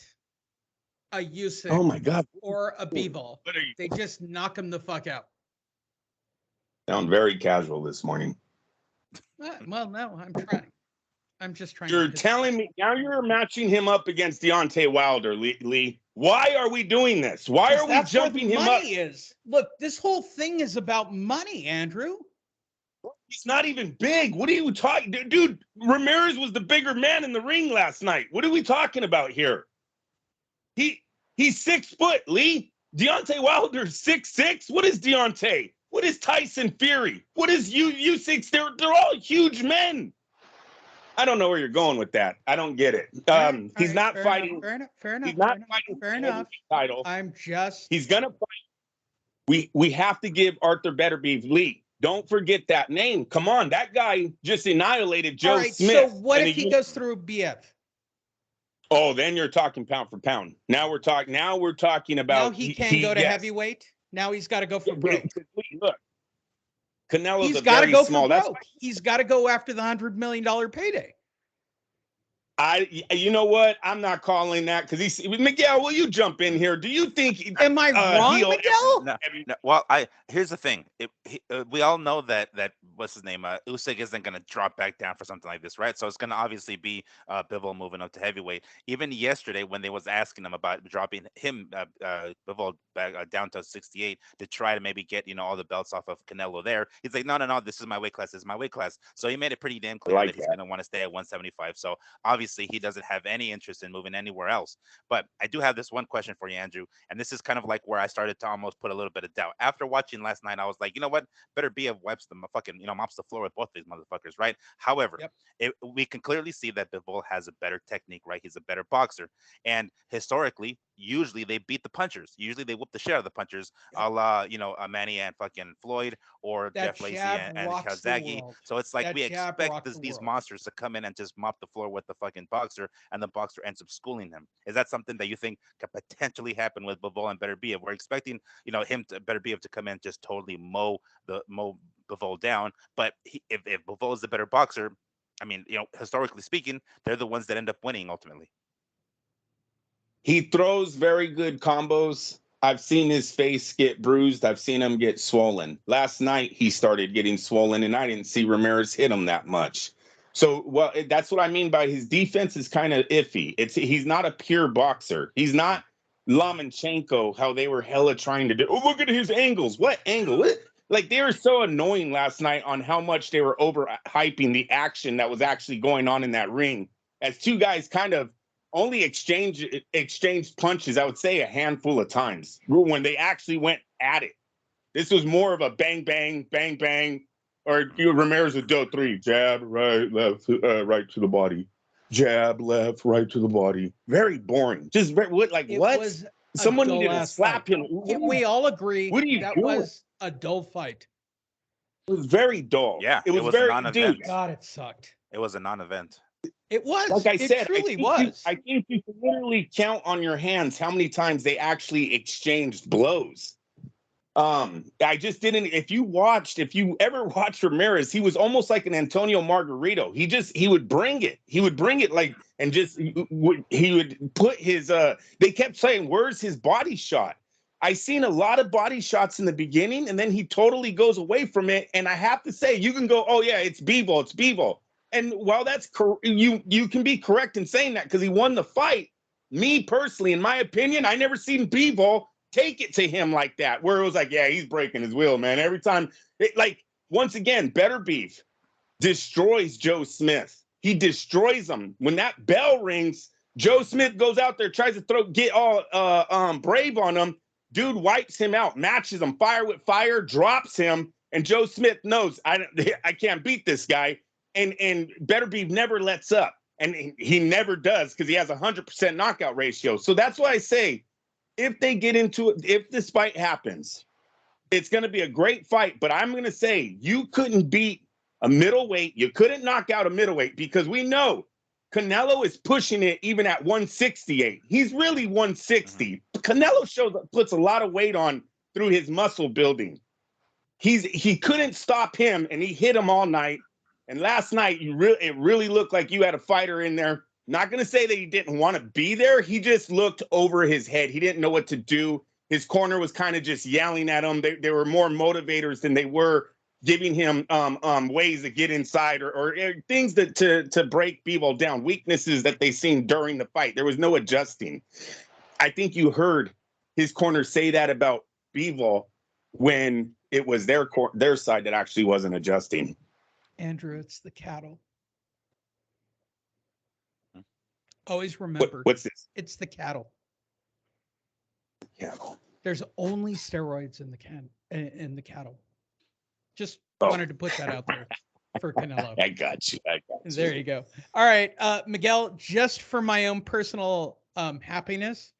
a Usyk, oh my God, or a Bivol, they just knock him the fuck out. Sound very casual this morning. Well, no, I'm trying. I'm just trying. You're telling me now you're matching him up against Deontay Wilder, Lee. Why are we doing this? Why are we jumping him up? Look, this whole thing is about money, Andrew. He's not even big. What are you talking, dude? Ramirez was the bigger man in the ring last night. What are we talking about here? He's 6 foot, Lee. Deontay Wilder's 6'6". What is Deontay? What is Tyson Fury? What is Usyk? They're all huge men. I don't know where you're going with that. I don't get it. He's not fighting. Fair enough. He's not fighting. Fair enough. Title. He's gonna fight. We have to give Arthur Betterbeef Lee. Don't forget that name. Come on, that guy just annihilated Joe Smith. So what if he goes through BF? Oh, then you're talking pound for pound. Now we're talking about. Now he can go to heavyweight. Now he's got to go for broke. Look, Canelo's he's got to go for broke. He's got to go after the $100 million payday. You know what? I'm not calling that because Miguel. Will you jump in here? Do you think? Am I wrong, Miguel? No. Well, here's the thing. We all know that what's his name? Usyk isn't going to drop back down for something like this, right? So it's going to obviously be Bivol moving up to heavyweight. Even yesterday, when they was asking him about dropping him Bivol back down to 68 to try to maybe get all the belts off of Canelo there, he's like, no, this is my weight class. This is my weight class. So he made it pretty damn clear that he's going to want to stay at 175. So obviously he doesn't have any interest in moving anywhere else. But I do have this one question for you, Andrew, and this is kind of like where I started to almost put a little bit of doubt. After watching last night, I was like, you know what? Better be a wipes the fucking, mops the floor with both these motherfuckers, right? However, we can clearly see that Bivol has a better technique, right? He's a better boxer. And historically, usually they beat the punchers. Usually they whoop the shit out of the punchers, a la, Manny and fucking Floyd, or Jeff Lacy and Kazagi. So it's like we expect these monsters to come in and just mop the floor with the fucking boxer, and the boxer ends up schooling him. Is that something that you think could potentially happen with Bivol and Beterbiev? We're expecting, him to Beterbiev to come in just totally mow Bivol down. But if Bivol is the better boxer, I mean, historically speaking, they're the ones that end up winning ultimately. He throws very good combos. I've seen his face get bruised. I've seen him get swollen. Last night, he started getting swollen, and I didn't see Ramirez hit him that much. So, well, that's what I mean by his defense is kind of iffy. He's not a pure boxer. He's not Lomachenko, how they were hella trying to do. Oh, look at his angles. What angle? What? Like, they were so annoying last night on how much they were overhyping the action that was actually going on in that ring. As two guys kind of only exchanged punches, I would say a handful of times when they actually went at it. This was more of a bang, bang, bang, bang. Or Ramirez would go 3, jab, right, left, right to the body. Jab, left, right to the body. Very boring. Just what? Someone needed to slap him. Can we all agree that was a dull fight? It was very dull. Yeah, it was very a non-event. God, it sucked. It was a non-event. It was. Like I It said, truly was. I think you can literally count on your hands how many times they actually exchanged blows. I just didn't. If you ever watched Ramirez, he was almost like an Antonio Margarito. He would bring it. He would bring it like, and just he would put his. They kept saying, "Where's his body shot?" I seen a lot of body shots in the beginning, and then he totally goes away from it. And I have to say, you can go, "Oh yeah, it's bivol, it's bivol." And while that's you can be correct in saying that because he won the fight. Me personally, in my opinion, I never seen bivol take it to him like that, where it was like, yeah, he's breaking his will, man. Every time, like, once again, Better Beef destroys Joe Smith. He destroys him. When that bell rings, Joe Smith goes out there, tries to get all brave on him. Dude wipes him out, matches him, fire with fire, drops him, and Joe Smith knows I can't beat this guy. And Better Beef never lets up, and he never does because he has 100% knockout ratio. So that's why I say, if they get into it, if this fight happens, it's going to be a great fight. But I'm going to say you couldn't beat a middleweight. You couldn't knock out a middleweight because we know Canelo is pushing it even at 168. He's really 160. Canelo puts a lot of weight on through his muscle building. He couldn't stop him, and he hit him all night. And last night, it really looked like you had a fighter in there. Not going to say that he didn't want to be there. He just looked over his head. He didn't know what to do. His corner was kind of just yelling at him. They were more motivators than they were giving him ways to get inside or things to break bivol down, weaknesses that they seen during the fight. There was no adjusting. I think you heard his corner say that about bivol when it was their side that actually wasn't adjusting. Andrew, it's the cattle. Always remember. What's this? It's the cattle. Cattle. There's only steroids in the cattle. Just wanted to put that out there for Canelo. I got you. There you go. All right, Miguel. Just for my own personal happiness,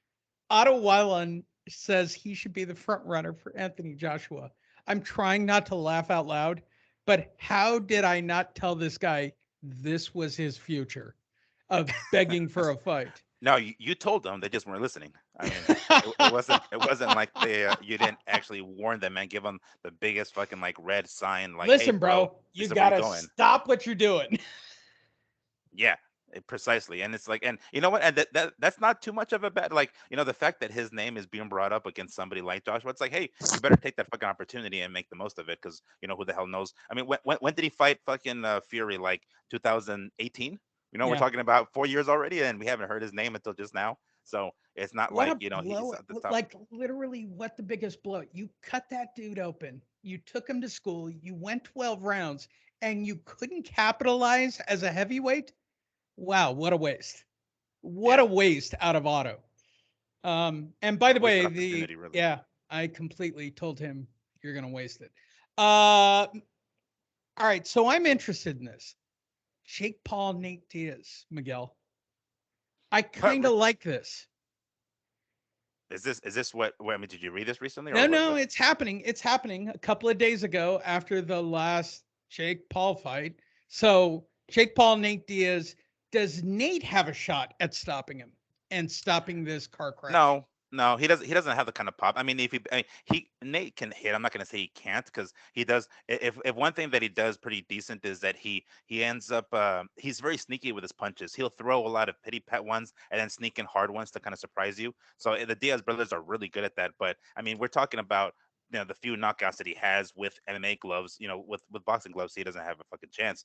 Otto Weiland says he should be the front runner for Anthony Joshua. I'm trying not to laugh out loud, but how did I not tell this guy this was his future of begging for a fight? No, you told them, they just weren't listening. I mean, it wasn't like you didn't actually warn them and give them the biggest fucking like red sign. Like, listen, hey, bro, you gotta stop what you're doing. Yeah, precisely. And it's like, and you know what? And that's not too much of a bad, like, you know, the fact that his name is being brought up against somebody like Joshua, it's like, hey, you better take that fucking opportunity and make the most of it, because you know who the hell knows. I mean, when did he fight fucking Fury? Like 2018? You know, we're talking about 4 years already, and we haven't heard his name until just now. So it's not what like, you know, he's at the top. Like literally, what the biggest blow? You cut that dude open. You took him to school. You went 12 rounds, and you couldn't capitalize as a heavyweight. Wow, what a waste! What a waste out of Otto. And by the way, really. I completely told him you're gonna waste it. All right, so I'm interested in this. Jake Paul, Nate Diaz, Miguel. I kind of like this. Is this what? I mean, did you read this recently? No, it's happening. It's happening a couple of days ago after the last Jake Paul fight. So Jake Paul, Nate Diaz. Does Nate have a shot at stopping him and stopping this car crash? No, he doesn't. He doesn't have the kind of pop. I mean, if Nate can hit. I'm not going to say he can't, because he does. If one thing that he does pretty decent is that he ends up he's very sneaky with his punches. He'll throw a lot of pity pat ones and then sneak in hard ones to kind of surprise you. So the Diaz brothers are really good at that. But I mean, we're talking about, you know, the few knockouts that he has with MMA gloves. You know, with boxing gloves, he doesn't have a fucking chance.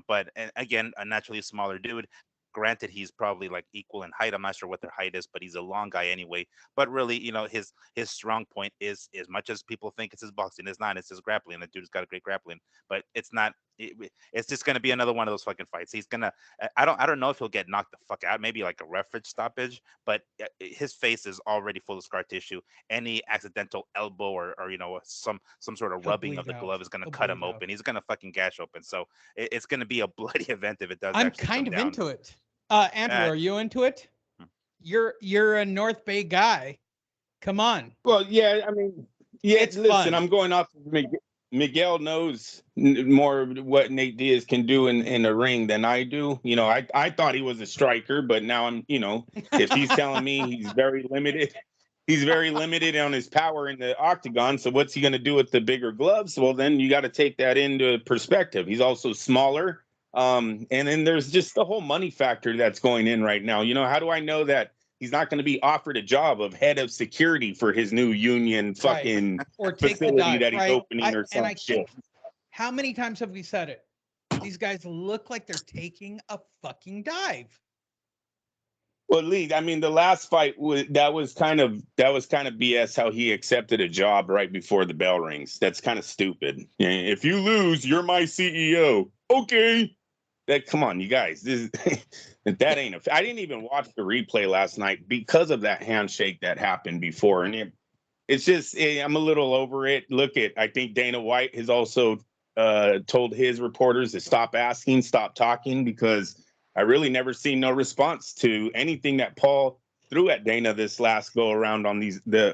But and again, a naturally smaller dude. Granted, he's probably like equal in height. I'm not sure what their height is, but he's a long guy anyway. But really, you know, his strong point is, as much as people think it's his boxing, it's not. It's his grappling. The dude's got a great grappling, but it's not. It's just going to be another one of those fucking fights. He's gonna. I don't know if he'll get knocked the fuck out. Maybe like a reference stoppage. But his face is already full of scar tissue. Any accidental elbow or you know, some sort of rubbing of the glove is going to cut him open. He's going to fucking gash open. So it's going to be a bloody event if it does. I'm kind of into it. Andrew, are you into it? You're a North Bay guy. Come on. Well, yeah, I mean, yeah. It's listen, fun. I'm going off. Miguel knows more what Nate Diaz can do in a ring than I do. You know, I thought he was a striker, but now I'm, you know, if he's telling me he's very limited, he's very limited on his power in the octagon. So what's he going to do with the bigger gloves? Well, then you got to take that into perspective. He's also smaller. And then there's just the whole money factor that's going in right now. You know, how do I know that he's not going to be offered a job of head of security for his new union fucking or take the facility dive, that he's right? opening or some And I shit? think, how many times have we said it? These guys look like they're taking a fucking dive. Well, Lee, I mean, the last fight was kind of BS. How he accepted a job right before the bell rings. That's kind of stupid. If you lose, you're my CEO. Okay. That, come on, you guys. That ain't I didn't even watch the replay last night because of that handshake that happened before, and it's just I'm a little over it. I think Dana White has also told his reporters to stop asking, stop talking, because I really never seen no response to anything that Paul threw at Dana this last go around on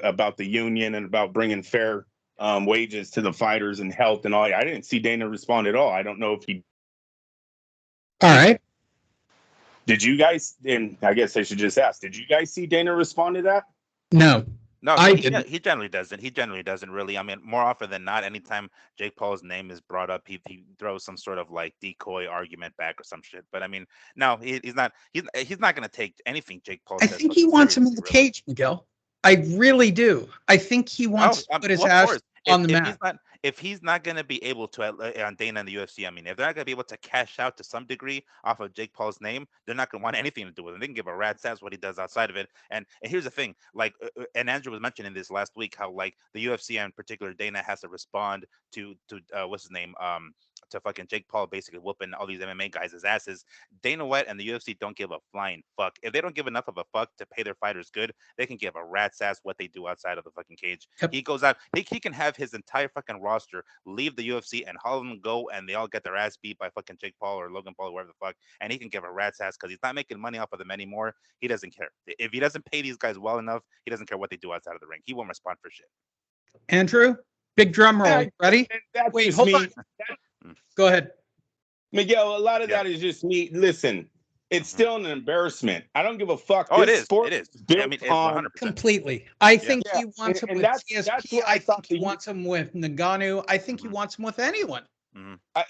about the union and about bringing fair wages to the fighters and health and all. I didn't see Dana respond at all. I don't know if he. All right. Did you guys? And I guess I should just ask. Did you guys see Dana respond to that? No. No, I he didn't. generally doesn't. He generally doesn't really. I mean, more often than not, anytime Jake Paul's name is brought up, he throws some sort of like decoy argument back or some shit. But I mean, no, he's not. He's not going to take anything Jake Paul I says. think he fucking wants him in seriously, the really. cage, Miguel. I really do. I think he wants to put his Well, of ass course. on the If mat. if he's not going to be able to on Dana and the UFC, I mean, if they're not going to be able to cash out to some degree off of Jake Paul's name, they're not going to want anything to do with him. They can give a rat's ass what he does outside of it. And here's the thing, like, and Andrew was mentioning this last week, how like the UFC and in particular Dana has to respond to what's his name, to fucking Jake Paul basically whooping all these MMA guys' asses. Dana White and the UFC don't give a flying fuck. If they don't give enough of a fuck to pay their fighters good, they can give a rat's ass what they do outside of the fucking cage. Yep. He goes out, he can have his entire fucking roster leave the UFC and all of them go and they all get their ass beat by fucking Jake Paul or Logan Paul or whatever the fuck, and he can give a rat's ass because he's not making money off of them anymore. He doesn't care. If he doesn't pay these guys well enough, he doesn't care what they do outside of the ring. He won't respond for shit. Andrew, big drum roll. Ready? Wait, hold on. Go ahead. Miguel, a lot of that is just me. Listen, it's still an embarrassment. I don't give a fuck. Oh, this sport it is. Built I mean, it's on 100%. Completely. I think Yeah. he wants him And with that's CSP. what I thought think he wants him with Nagano. I think he wants him with anyone.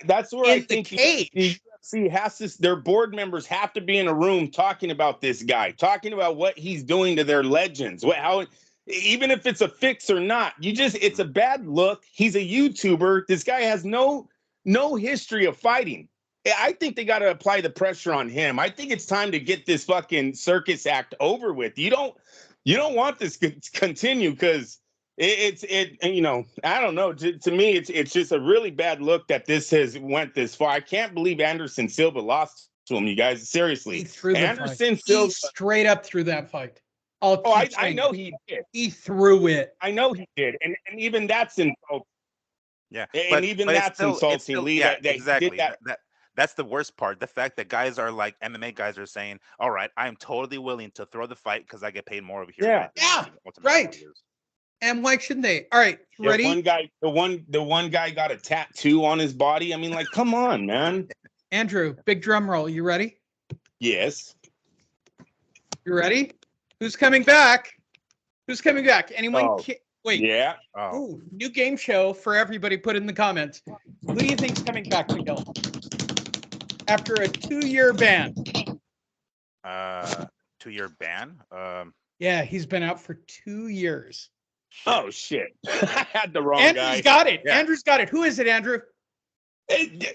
That's where I In the think cage. the UFC has to. Their board members have to be in a room talking about this guy, talking about what he's doing to their legends. Even if it's a fix or not, it's a bad look. He's a YouTuber. This guy has no history of fighting. I think they got to apply the pressure on him. I think it's time to get this fucking circus act over with. You don't want this to continue because you know, I don't know. To me, it's just a really bad look that this has went this far. I can't believe Anderson Silva lost to him. You guys, seriously, He threw the Anderson fight. Silva He straight up threw that fight. I know he did. He threw it. I know he did, and even that's insulting. Yeah, And even that's insulting, Lee. Yeah, that he exactly. did that. That's the worst part. The fact that guys are like MMA guys are saying, "All right, I am totally willing to throw the fight because I get paid more over here." Yeah, right. And why shouldn't they? All right, ready? The one guy got a tattoo on his body. I mean, like, come on, man. Andrew, big drum roll. You ready? Yes. You ready? Who's coming back? Who's coming back? Anyone? Oh, Wait. Yeah. Oh, new game show for everybody. Put in the comments. Who do you think's coming back, Miguel? After a 2-year ban. 2-year ban. Yeah, he's been out for 2 years. Oh shit! I had the wrong Andrew's guy. got it. Yeah. Andrew's got it. Who is it, Andrew?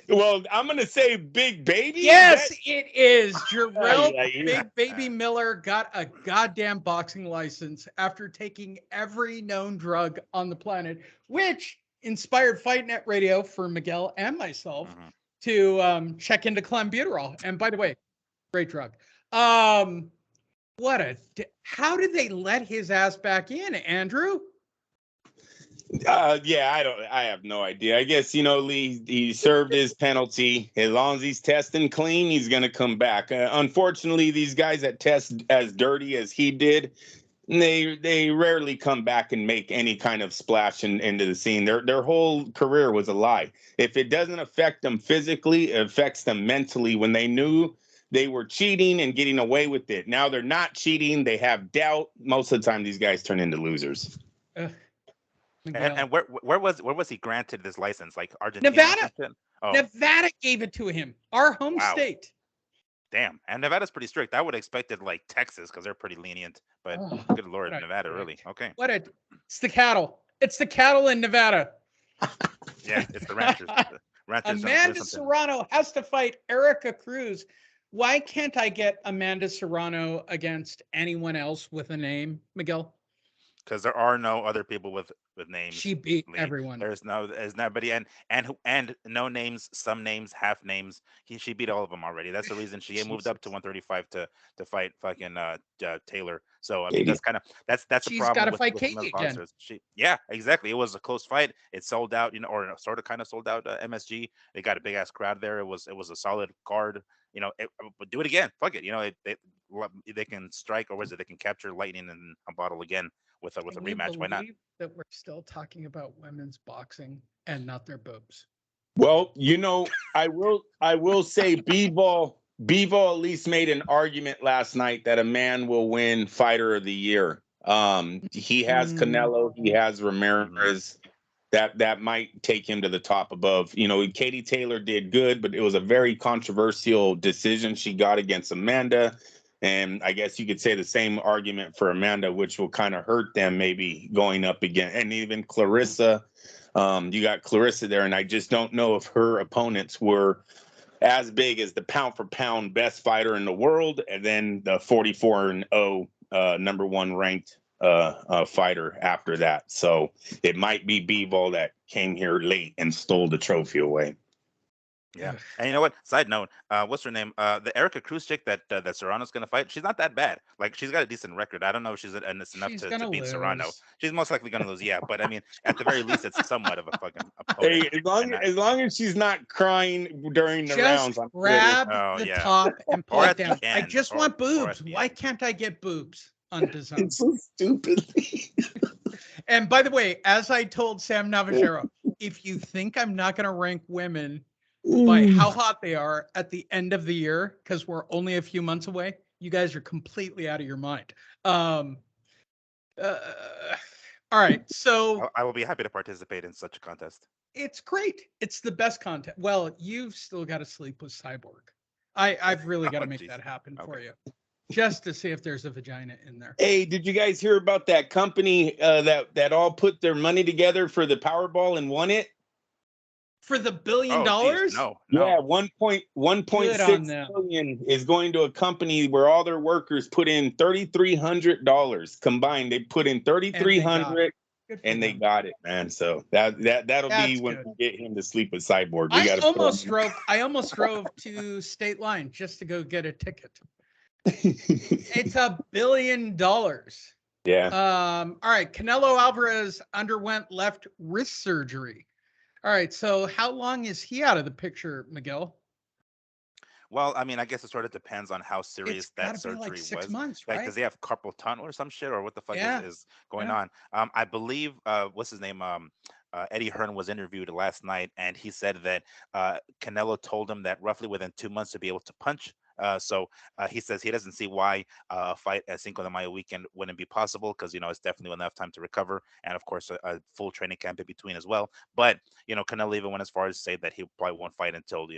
Well, I'm gonna say Big Baby. Yes, it is. Jarrell Yeah. Big Baby Miller got a goddamn boxing license after taking every known drug on the planet, which inspired Fight Net Radio for Miguel and myself to check into clenbuterol. And by the way, great drug. How did they let his ass back in, Andrew? I have no idea. I guess, you know, Lee, he served his penalty. As long as he's testing clean, he's going to come back. Unfortunately, these guys that test as dirty as he did, They rarely come back and make any kind of splash into the scene. Their whole career was a lie. If it doesn't affect them physically, it affects them mentally. When they knew they were cheating and getting away with it, now they're not cheating. They have doubt. Most of the time, these guys turn into losers. Miguel. And where was he granted this license? Like Argentina? Nevada. Oh, Nevada gave it to him. Our home wow. state. Damn. And Nevada's pretty strict. I would have expected like Texas because they're pretty lenient. But Oh, good lord, what a Nevada, dick. really? Okay. It's the cattle. It's the cattle in Nevada. Yeah, it's the ranchers. The ranchers Amanda Serrano has to fight Erica Cruz. Why can't I get Amanda Serrano against anyone else with a name, Miguel? Because there are no other people with names. She beat Lee. everyone. There's nobody, and no names, some names, half names. She beat all of them already. That's the reason she moved up to 135 to fight fucking Taylor. So I mean, that's kind of that's the She's problem gotta with fight with Katie female again. boxers. Yeah, exactly. It was a close fight. It sold out, or sort of kind of sold out MSG. They got a big ass crowd there. It was a solid card. But do it again. Fuck it. They can strike, or was it? They can capture lightning in a bottle again with a rematch. Why not? That we're still talking about women's boxing and not their boobs. Well, I will say Bivol at least made an argument last night that a man will win Fighter of the Year. He has Canelo, he has Ramirez. That might take him to the top above. Katie Taylor did good, but it was a very controversial decision she got against Amanda. And I guess you could say the same argument for Amanda, which will kind of hurt them maybe going up again. And even Clarissa, you got Clarissa there, and I just don't know if her opponents were as big as the pound for pound best fighter in the world, and then the 44-0 number one ranked fighter after that. So it might be Bivol that came here late and stole the trophy away. Yeah, and you know what? Side note, what's her name? The Erica Cruz chick that Serrano's gonna fight. She's not that bad. Like she's got a decent record. I don't know if she's enough to beat Serrano. She's most likely gonna lose. Yeah, but I mean, at the very least, it's somewhat of a fucking opponent. Hey, as long as she's not crying during the rounds, just grab the top and pull it down. I just want boobs. Why can't I get boobs on design? It's so stupid. And by the way, as I told Sam Navajero, if you think I'm not going to rank women by how hot they are at the end of the year, because we're only a few months away, you guys are completely out of your mind. All right, so I will be happy to participate in such a contest. It's great. It's the best content. Well, you've still got to sleep with Cyborg. I've really got to make that happen for you, just to see if there's a vagina in there. Hey, did you guys hear about that company that all put their money together for the Powerball and won it? For the $1 billion? No. Yeah, 1.6 billion is going to a company where all their workers put in $3,300 combined. They put in $3,300 and they got it, man. So that'll be when we get him to sleep with Cyborg. I almost drove to State Line just to go get a ticket. It's $1 billion. Yeah. All right. Canelo Alvarez underwent left wrist surgery. All right. So how long is he out of the picture, Miguel? Well, I mean, I guess it sort of depends on how serious that surgery like 6 was. months, right? Because they have carpal tunnel or some shit, or what the fuck is going on. I believe, what's his name? Eddie Hearn was interviewed last night, and he said that Canelo told him that roughly within 2 months to be able to punch. So he says he doesn't see why a fight at Cinco de Mayo weekend wouldn't be possible, because it's definitely enough time to recover, and of course a full training camp in between as well. But Canelo even went as far as to say that he probably won't fight until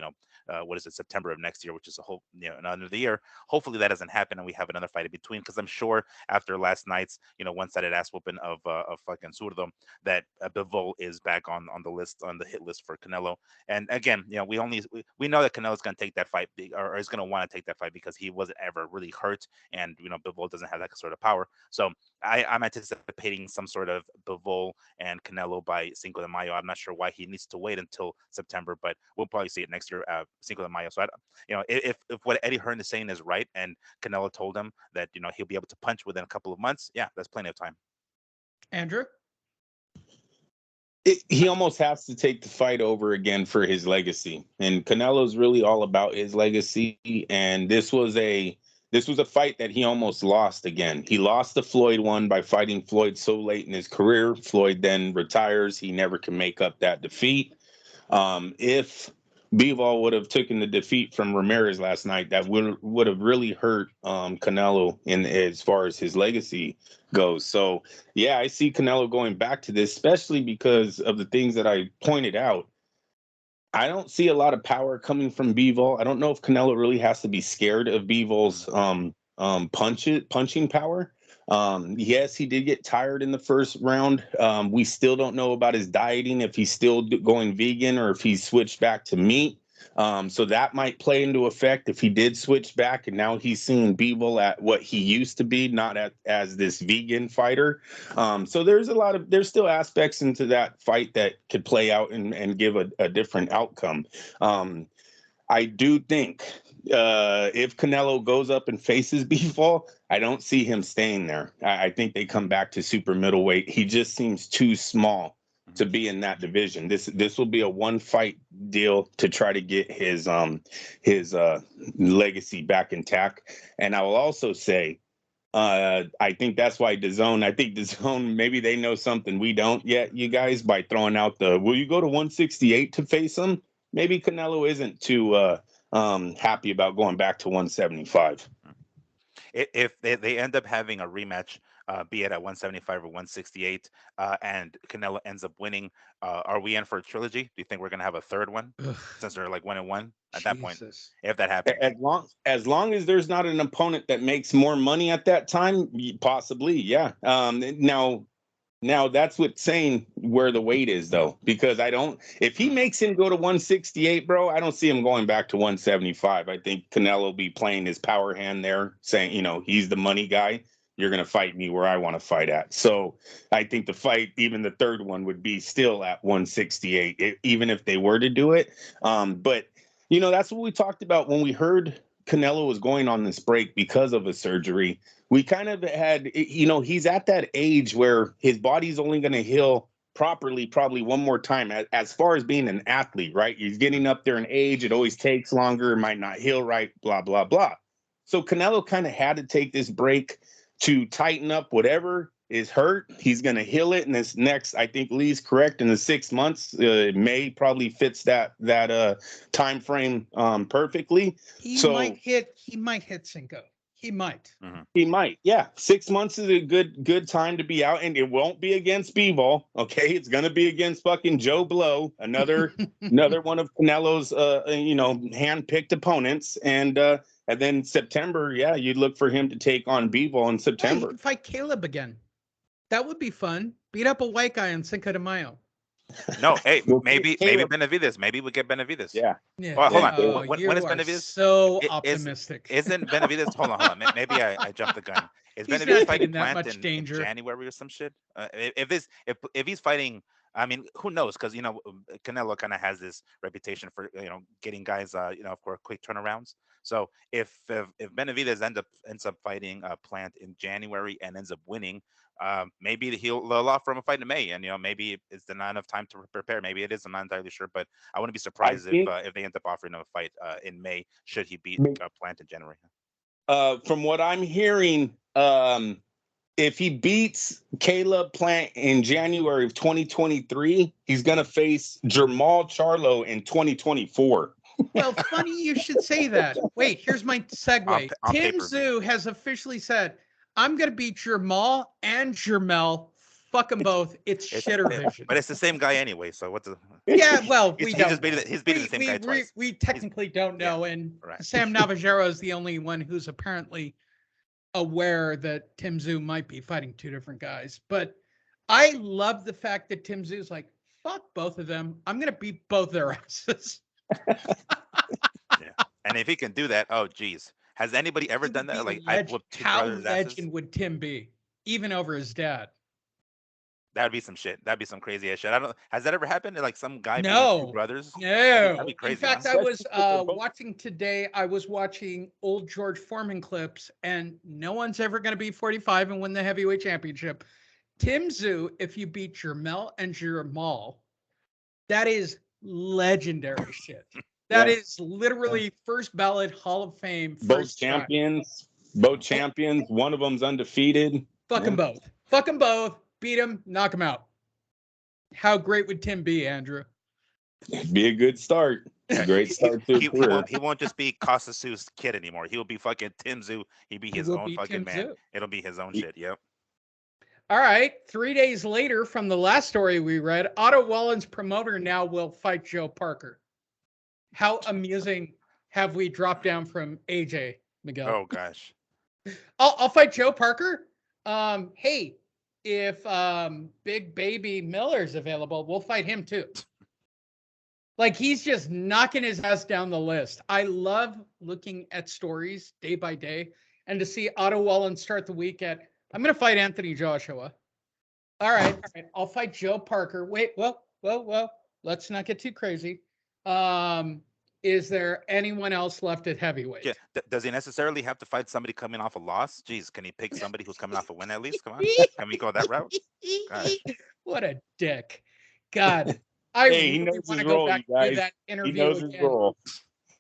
what is it, September of next year, which is a whole another year. Hopefully that doesn't happen and we have another fight in between, because I'm sure after last night's one-sided ass whooping of fucking Zurdo, that Bivol is back on the list, on the hit list for Canelo. And again, we know that Canelo's going to take that fight, or is going to want to take that fight, because he wasn't ever really hurt, and Bivol doesn't have that sort of power. So I'm anticipating some sort of Bivol and Canelo by Cinco de Mayo. I'm not sure why he needs to wait until September, but we'll probably see it next year, Cinco de Mayo. So if what Eddie Hearn is saying is right, and Canelo told him that he'll be able to punch within a couple of months, yeah, that's plenty of time. Andrew? He almost has to take the fight over again for his legacy, and Canelo's really all about his legacy. And this was a this was a fight that he almost lost again. He lost the Floyd one by fighting Floyd so late in his career. Floyd then retires. He never can make up that defeat. If Bivol would have taken the defeat from Ramirez last night, that would have really hurt Canelo in as far as his legacy goes. So yeah, I see Canelo going back to this, especially because of the things that I pointed out. I don't see a lot of power coming from Bivol. I don't know if Canelo really has to be scared of Bivol's punching power. Yes, he did get tired in the first round. We still don't know about his dieting, if he's still going vegan or if he's switched back to meat. So that might play into effect if he did switch back and now he's seeing Bivol at what he used to be, not as this vegan fighter. So there's still aspects into that fight that could play out and give a different outcome. I do think if Canelo goes up and faces Bivol, I don't see him staying there. I think they come back to super middleweight. He just seems too small to be in that division. This will be a one fight deal to try to get his legacy back intact. And I will also say, I think that's why DAZN, maybe they know something we don't yet, you guys, by throwing out will you go to 168 to face him? Maybe Canelo isn't too happy about going back to 175. If they end up having a rematch, be it at 175 or 168, and Canelo ends up winning, are we in for a trilogy? Do you think we're going to have a third one since they're like 1-1 at that point? If that happens, as long as there's not an opponent that makes more money at that time, possibly, yeah. Now that's what saying where the weight is, though, because if he makes him go to 168, bro, I don't see him going back to 175. I think Canelo will be playing his power hand there, saying, he's the money guy. You're going to fight me where I want to fight at. So I think the fight, even the third one, would be still at 168, even if they were to do it. But, that's what we talked about when we heard Canelo was going on this break because of a surgery. We kind of had, he's at that age where his body's only going to heal properly probably one more time as far as being an athlete, right? He's getting up there in age. It always takes longer. It might not heal right, blah, blah, blah. So Canelo kind of had to take this break to tighten up whatever is hurt. He's going to heal it in this next, I think Lee's correct, in the 6 months. May probably fits that time frame perfectly. He might hit Cinco. He might. Mm-hmm. He might. Yeah. 6 months is a good time to be out, and it won't be against Bivol. Okay. It's going to be against fucking Joe Blow, another one of Canelo's, hand-picked opponents. And then September, yeah, you'd look for him to take on Bivol in September. He could fight Caleb again. That would be fun. Beat up a white guy on Cinco de Mayo. No, hey, maybe Benavidez. Maybe we get Benavidez. Yeah. Well, hold on. When is Benavidez? So optimistic. Isn't Benavidez? Hold on. Maybe I jumped the gun. Is He's Benavidez not fighting taking that Plant much in danger. January or some shit? If he's fighting, I mean, who knows? Because Canelo kind of has this reputation for getting guys for quick turnarounds. So if Benavidez ends up fighting Plant in January and ends up winning, maybe he'll offer him a fight in May, and maybe it's not enough time to prepare. Maybe it is. I'm not entirely sure, but I wouldn't be surprised if they end up offering him a fight in May should he beat Plant in January. From what I'm hearing, if he beats Caleb Plant in January of 2023, he's gonna face Jermall Charlo in 2024. Well, funny you should say that. Wait, here's my segue. Tim Tszyu has officially said, I'm going to beat Jermall and Jermell. Fuck them both. It's shitter vision. But it's the same guy anyway, so what's the... Yeah, well, he's beating the same guy twice. We technically don't know, and right. Sam Navajero is the only one who's apparently aware that Tim Tszyu might be fighting two different guys. But I love the fact that Tim Tszyu is like, fuck both of them. I'm going to beat both their asses. Yeah. And if he can do that, oh geez, has anybody ever done that? Like, how legend would Tim be, even over his dad? That'd be some shit. That'd be some crazy ass shit. I don't. Has that ever happened to like some guy beating two brothers? No. That'd be crazy. In fact, I was watching today. I was watching old George Foreman clips, and no one's ever going to be 45 and win the heavyweight championship. Tim Tszyu, if you beat Jermell and Jermall, that is legendary shit. That is literally first ballot Hall of Fame. Both champions. Both champions. One of them's undefeated. Fuck them both. Fuck them both. Beat them. Knock them out. How great would Tim be, Andrew? It'd be a good start. Yeah, Great start to a career. he won't just be Costasu's kid anymore. He'll be fucking Tim Zoo. He'll be his own fucking Tim man. Zoo. It'll be his own shit. Yep. All right. 3 days later from the last story we read, Otto Wallen's promoter now will fight Joe Parker. How amusing have we dropped down from AJ, Miguel? Oh, gosh. I'll fight Joe Parker. Hey, if Big Baby Miller's available, we'll fight him too. Like, he's just knocking his ass down the list. I love looking at stories day by day, and to see Otto Wallen start the week at, I'm going to fight Anthony Joshua. All right. I'll fight Joe Parker. Wait, well, let's not get too crazy. Is there anyone else left at heavyweight? Yeah. Does he necessarily have to fight somebody coming off a loss? Jeez, can he pick somebody who's coming off a win at least? Come on. Can we go that route? Gosh. What a dick. God. I really want to go back and do that interview he knows again. His role.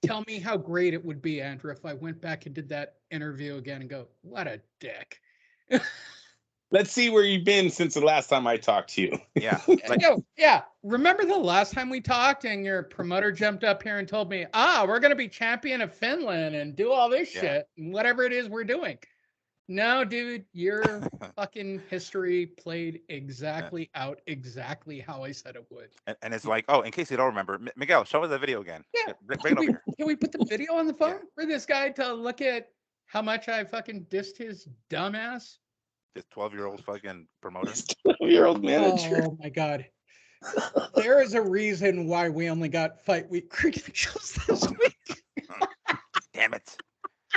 Tell me how great it would be, Andrew, if I went back and did that interview again and go, what a dick. Let's see where you've been since the last time I talked to you. Yeah. Yeah. Remember the last time we talked and your promoter jumped up here and told me, we're going to be champion of Finland and do all this shit and whatever it is we're doing. No, dude, your fucking history played exactly out exactly how I said it would. And it's like, in case you don't remember, Miguel, show us the video again. Yeah. Bring it over here. Can we put the video on the phone for this guy to look at how much I fucking dissed his dumbass? This 12-year-old fucking promoter. 12-year-old manager. Oh my God. There is a reason why we only got Fight Week credentials this week. Damn it.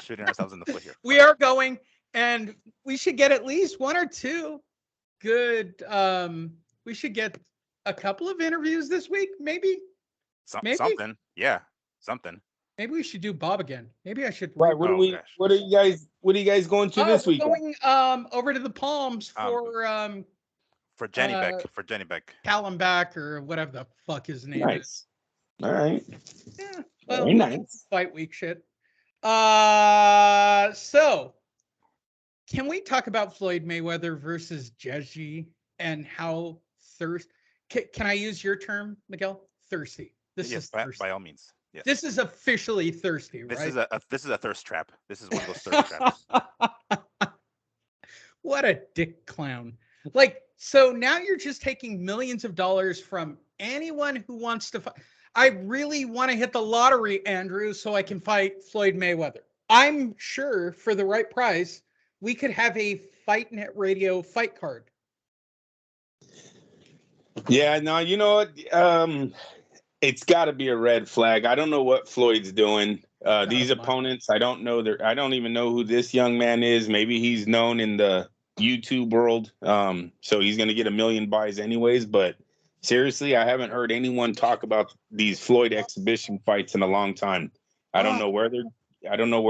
Shooting ourselves in the foot here. We are going, and we should get at least one or two good, we should get a couple of interviews this week, maybe. Maybe. Something. Yeah. Something. Maybe we should do Bob again. Maybe I should. Right. What are you guys going to this week? Going over to the Palms for Jenny Beck. For Jenny Beck. Callenbach or whatever the fuck his name is. All right. Yeah. Well, very nice. Fight Week shit. So can we talk about Floyd Mayweather versus Judgy and how thirsty? Can I use your term, Miguel? Thirsty. This is thirsty. By all means. Yes. This is officially thirsty, right? This is a thirst trap. This is one of those thirst traps. What a dick clown. Like, so now you're just taking millions of dollars from anyone who wants to fight. I really want to hit the lottery, Andrew, so I can fight Floyd Mayweather. I'm sure for the right price, we could have a Fight Net Radio fight card. Yeah, no, you know what? It's got to be a red flag. I don't know what Floyd's doing. These opponents, I don't know. I don't even know who this young man is. Maybe he's known in the YouTube world, so he's going to get 1 million buys anyways. But seriously, I haven't heard anyone talk about these Floyd exhibition fights in a long time. I don't know where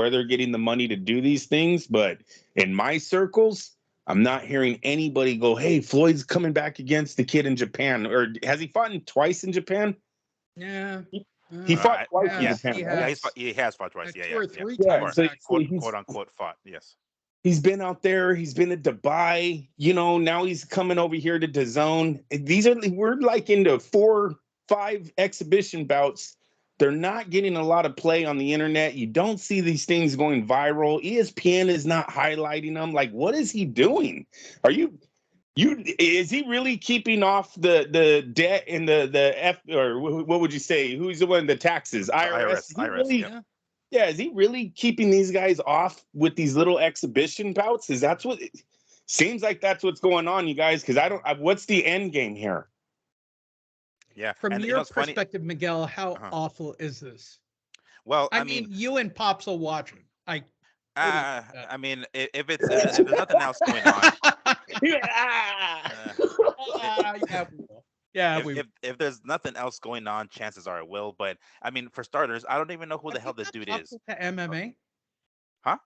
they're getting the money to do these things, but in my circles, I'm not hearing anybody go, "Hey, Floyd's coming back against the kid in Japan." Or has he fought twice in Japan? Yeah. He fought twice in Japan. He has fought twice. Yeah, two or three times. times. Quote unquote fought. Yes. He's been out there. He's been at Dubai. You know, now he's coming over here to DAZN. We're like into 4, 5 exhibition bouts. They're not getting a lot of play on the internet. You don't see these things going viral. ESPN is not highlighting them. Like, what is he doing? Is he really keeping off the debt and the F, or what would you say? Who's the one, the taxes? IRS. Yeah, is he really keeping these guys off with these little exhibition bouts? Seems like that's what's going on, you guys, because what's the end game here? Yeah. From your perspective, Miguel, how awful is this? Well, I mean, you and Pops will watch it. I mean, if there's nothing else going on. If there's nothing else going on, chances are it will. But I mean, for starters, I don't even know who the hell this dude is. To MMA? Huh?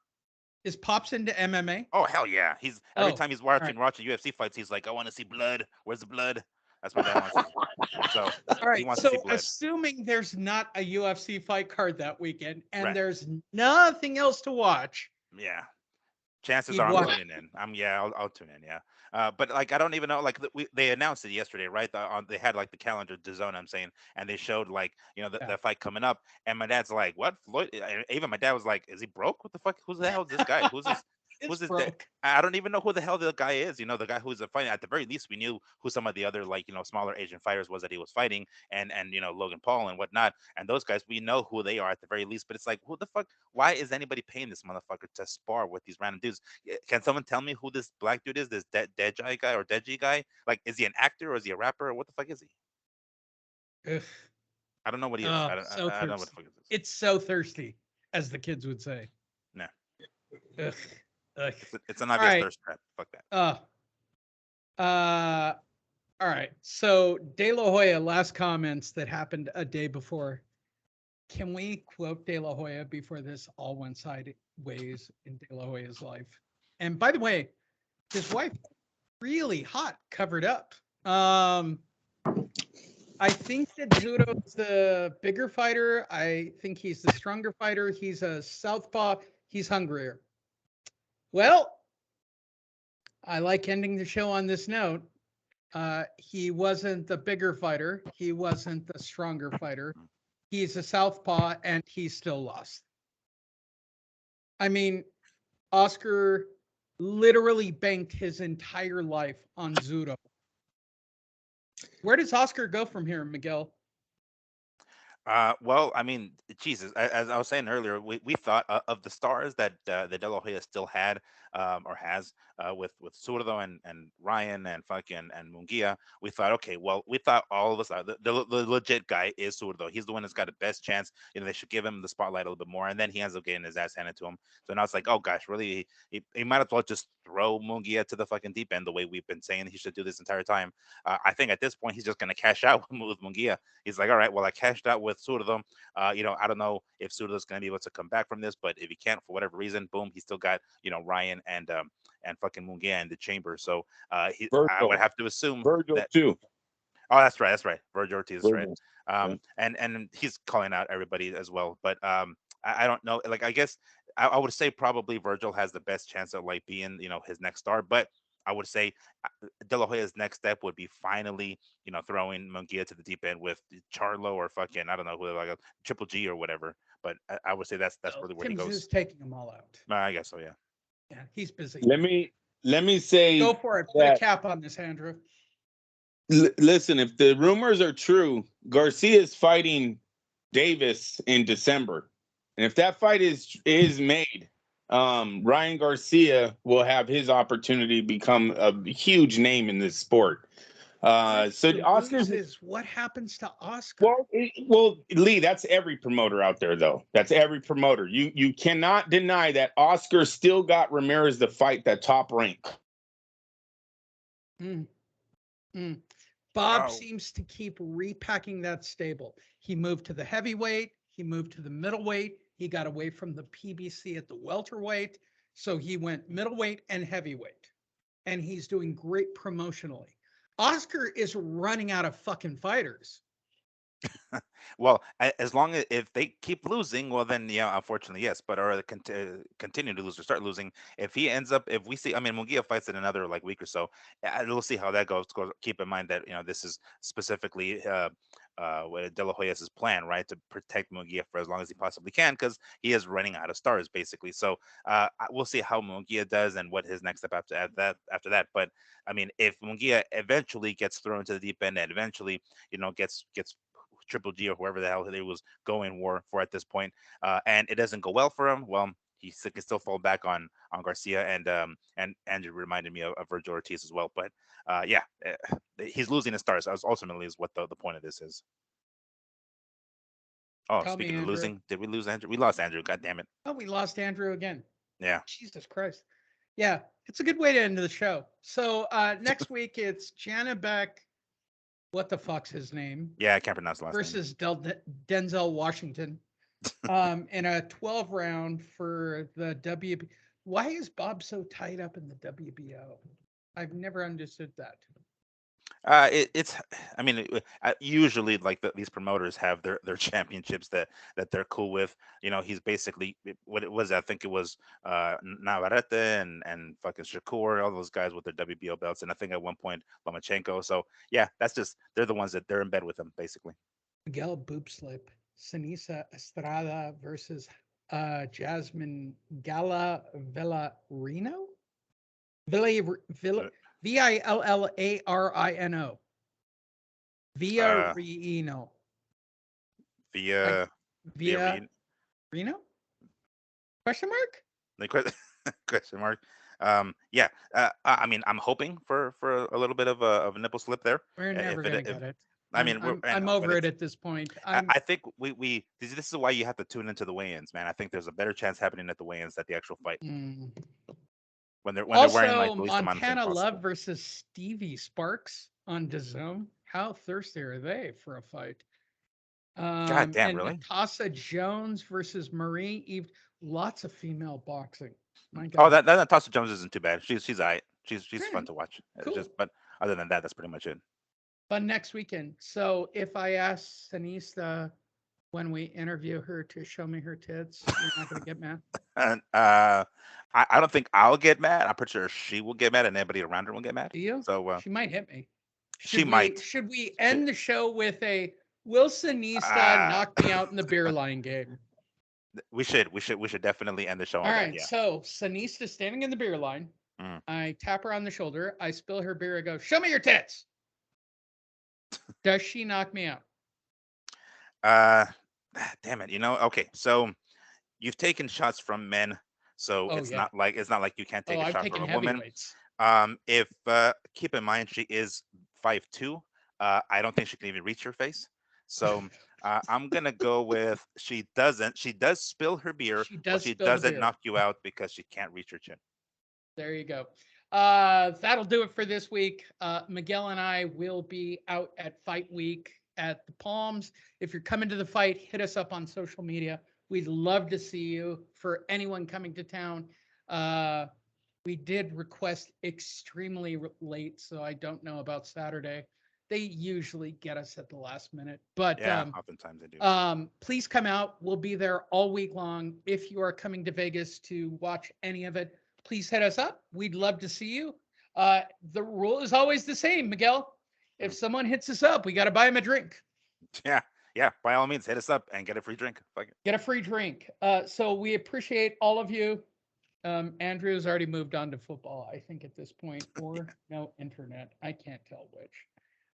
Is Pops into MMA? Oh hell yeah! Every time he's watching UFC fights, he's like, "I want to see blood. Where's the blood?" That's what that wants. So all right. He wants so to see blood. Assuming there's not a UFC fight card that weekend and there's nothing else to watch. Yeah. Chances You'd are I'm watch. tuning in. I'll tune in. Yeah. But like I don't even know. Like they announced it yesterday, right? They had like the calendar to zone. I'm saying, and they showed like Yeah. the fight coming up. And my dad's like, "What Floyd?" Even my dad was like, "Is he broke? What the fuck? Who's the hell is this guy? Who's this? It's Who's this?" broke. I don't even know who the hell the guy is. The guy who's fighting. At the very least, we knew who some of the other like smaller Asian fighters was that he was fighting, and Logan Paul and whatnot. And those guys, we know who they are at the very least. But it's like, who the fuck? Why is anybody paying this motherfucker to spar with these random dudes? Can someone tell me who this black dude is? This Deji guy or Deji guy? Like, is he an actor or is he a rapper or what the fuck is he? Ugh. I don't know what he is. Oh, I don't. so I don't know what the thirsty. fuck is this. It's so thirsty, as the kids would say. Nah, Ugh. Ugh. it's an All obvious right. thirst trap. Fuck that. All right. So De La Hoya, last comments that happened a day before. Can we quote De La Hoya before this all went sideways in De La Hoya's life? And by the way, his wife really hot, covered up. I think that Zudo's the bigger fighter. I think he's the stronger fighter. He's a southpaw. He's hungrier. Well, I like ending the show on this note. He wasn't the bigger fighter. He wasn't the stronger fighter. He's a southpaw, and he still lost. I mean, Oscar literally banked his entire life on Zudo. Where does Oscar go from here, Miguel? Well, I mean, Jesus, as I was saying earlier, we thought of the stars that the De La Hoya still had or has with Zurdo and Ryan and fucking and Mungia. We thought, okay, well, we thought all of us, the legit guy is Zurdo. He's the one that's got the best chance. They should give him the spotlight a little bit more. And then he ends up getting his ass handed to him. So now it's like, oh gosh, really? He might as well just throw Mungia to the fucking deep end the way we've been saying he should do this entire time. I think at this point he's just going to cash out with Mungia. He's like, all right, well, I cashed out with Zurdo. I don't know if Zurdo's going to be able to come back from this, but if he can't for whatever reason, boom, he's still got Ryan and fucking Mungia in the chamber. So I would Virgil, have to assume Virgil that. too. Oh, that's right, that's right. Virgil Ortiz is right. Virgil. Yeah. And he's calling out everybody as well, but I don't know. Like I guess I would say probably Virgil has the best chance of like being his next star, but. I would say De La Hoya's next step would be finally, throwing Munguia to the deep end with Charlo or fucking I don't know who like a Triple G or whatever. But I would say that's really where he Tim's goes. is taking them all out. I guess so, yeah. Yeah, he's busy. Let me say Go for it. Put a cap on this, Andrew. Listen, if the rumors are true, Garcia is fighting Davis in December, and if that fight is made, Ryan Garcia will have his opportunity to become a huge name in this sport. So Oscar's what happens to Oscar? well, Lee, that's every promoter out there, though. That's every promoter. You cannot deny that Oscar still got Ramirez to fight that top rank. Bob seems to keep repacking that stable. He moved to the heavyweight. He moved to the middleweight. He got away from the PBC at the welterweight. So he went middleweight and heavyweight. And he's doing great promotionally. Oscar is running out of fucking fighters. Well, as long as if they keep losing, well, then yeah, unfortunately, yes. But or continue to lose or start losing. If he ends up, if we see, I mean, Munguia fights in another like week or so. We'll see how that goes. Keep in mind that this is specifically De La Hoya's plan, right, to protect Munguia for as long as he possibly can, because he is running out of stars basically. So we'll see how Munguia does and what his next step after that. But I mean, if Munguia eventually gets thrown to the deep end and eventually gets Triple G or whoever the hell he was going war for at this point, and it doesn't go well for him, well, he can still fall back on Garcia, and Andrew reminded me of Virgil Ortiz as well. But he's losing his stars. Ultimately, is what the point of this is. Oh, Tell speaking me, of Andrew. losing, did we lose Andrew? We lost Andrew. God damn it. Oh, we lost Andrew again. Yeah. Jesus Christ. Yeah, it's a good way to end the show. So next week it's Jana Beck. What the fuck's his name? Yeah, I can't pronounce the last versus name. Denzel Washington in a 12 round for the WB. Why is Bob so tied up in the WBO? I've never understood that. It's. I mean, usually like these promoters have their championships that they're cool with. You know, he's basically what it was. I think it was Navarrete and fucking Shakur, all those guys with their WBO belts, and I think at one point Lomachenko. So yeah, that's just they're the ones that they're in bed with him basically. Miguel Boopslip, Sinisa Estrada versus Jasmine Gala Villarino? Uh, Villarino. uh Villarino. I via via Via Reno? Question mark? the question mark. Yeah. I mean, I'm hoping for a little bit of a nipple slip there. We're If never it, gonna if get it. I mean, I I'm know, but over it it's. at this point. I'm I think we this is why you have to tune into the weigh-ins, man. I think there's a better chance happening at the weigh-ins at the actual fight mm. when they're wearing like Also the least amount of thing Montana Love possible. versus Stevie Sparks on DAZN. How thirsty are they for a fight? God damn, And really? Natasha Jones versus Marie Eve. Lots of female boxing. My Oh, God. that Natasha Jones isn't too bad. She's alright. She's All fun right, to watch. It's cool. just, but other than that, that's pretty much it. But next weekend. So if I ask Sanista when we interview her to show me her tits, you're not gonna get mad. And I don't think I'll get mad. I'm pretty sure she will get mad, and anybody around her will get mad. Do you? So She might hit me. she might. Should we She, end the show with a Will Sanista uh, knock me out in the beer line game? we should definitely end the show All on that. right. Yeah. So Sanista standing in the beer line. Mm. I tap her on the shoulder. I spill her beer. I go, show me your tits. Does she knock me out? Uh, damn it. Okay. So you've taken shots from men, so Oh yeah. it's not like you can't Oh, take a I've shot from taken a woman. heavyweights. If keep in mind she is 5'2", I don't think she can even reach your face. So I'm gonna go with she doesn't. She does spill her beer, She but does she spill the doesn't beer. knock you out because she can't reach your chin. There you go. That'll do it for this week. Miguel and I will be out at Fight Week at the Palms. If you're coming to the fight, hit us up on social media. We'd love to see you. For anyone coming to town, we did request extremely late, so I don't know about Saturday. They usually get us at the last minute, but Yeah, oftentimes they do. please come out. We'll be there all week long. If you are coming to Vegas to watch any of it, please hit us up. We'd love to see you. The rule is always the same, Miguel. If someone hits us up, we got to buy them a drink. Yeah, yeah. By all means, hit us up and get a free drink. Fuck it. Get a free drink. So we appreciate all of you. Andrew's already moved on to football, I think, at this point, or no internet. I can't tell which.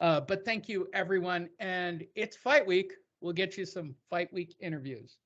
But thank you, everyone. And it's Fight Week. We'll get you some Fight Week interviews.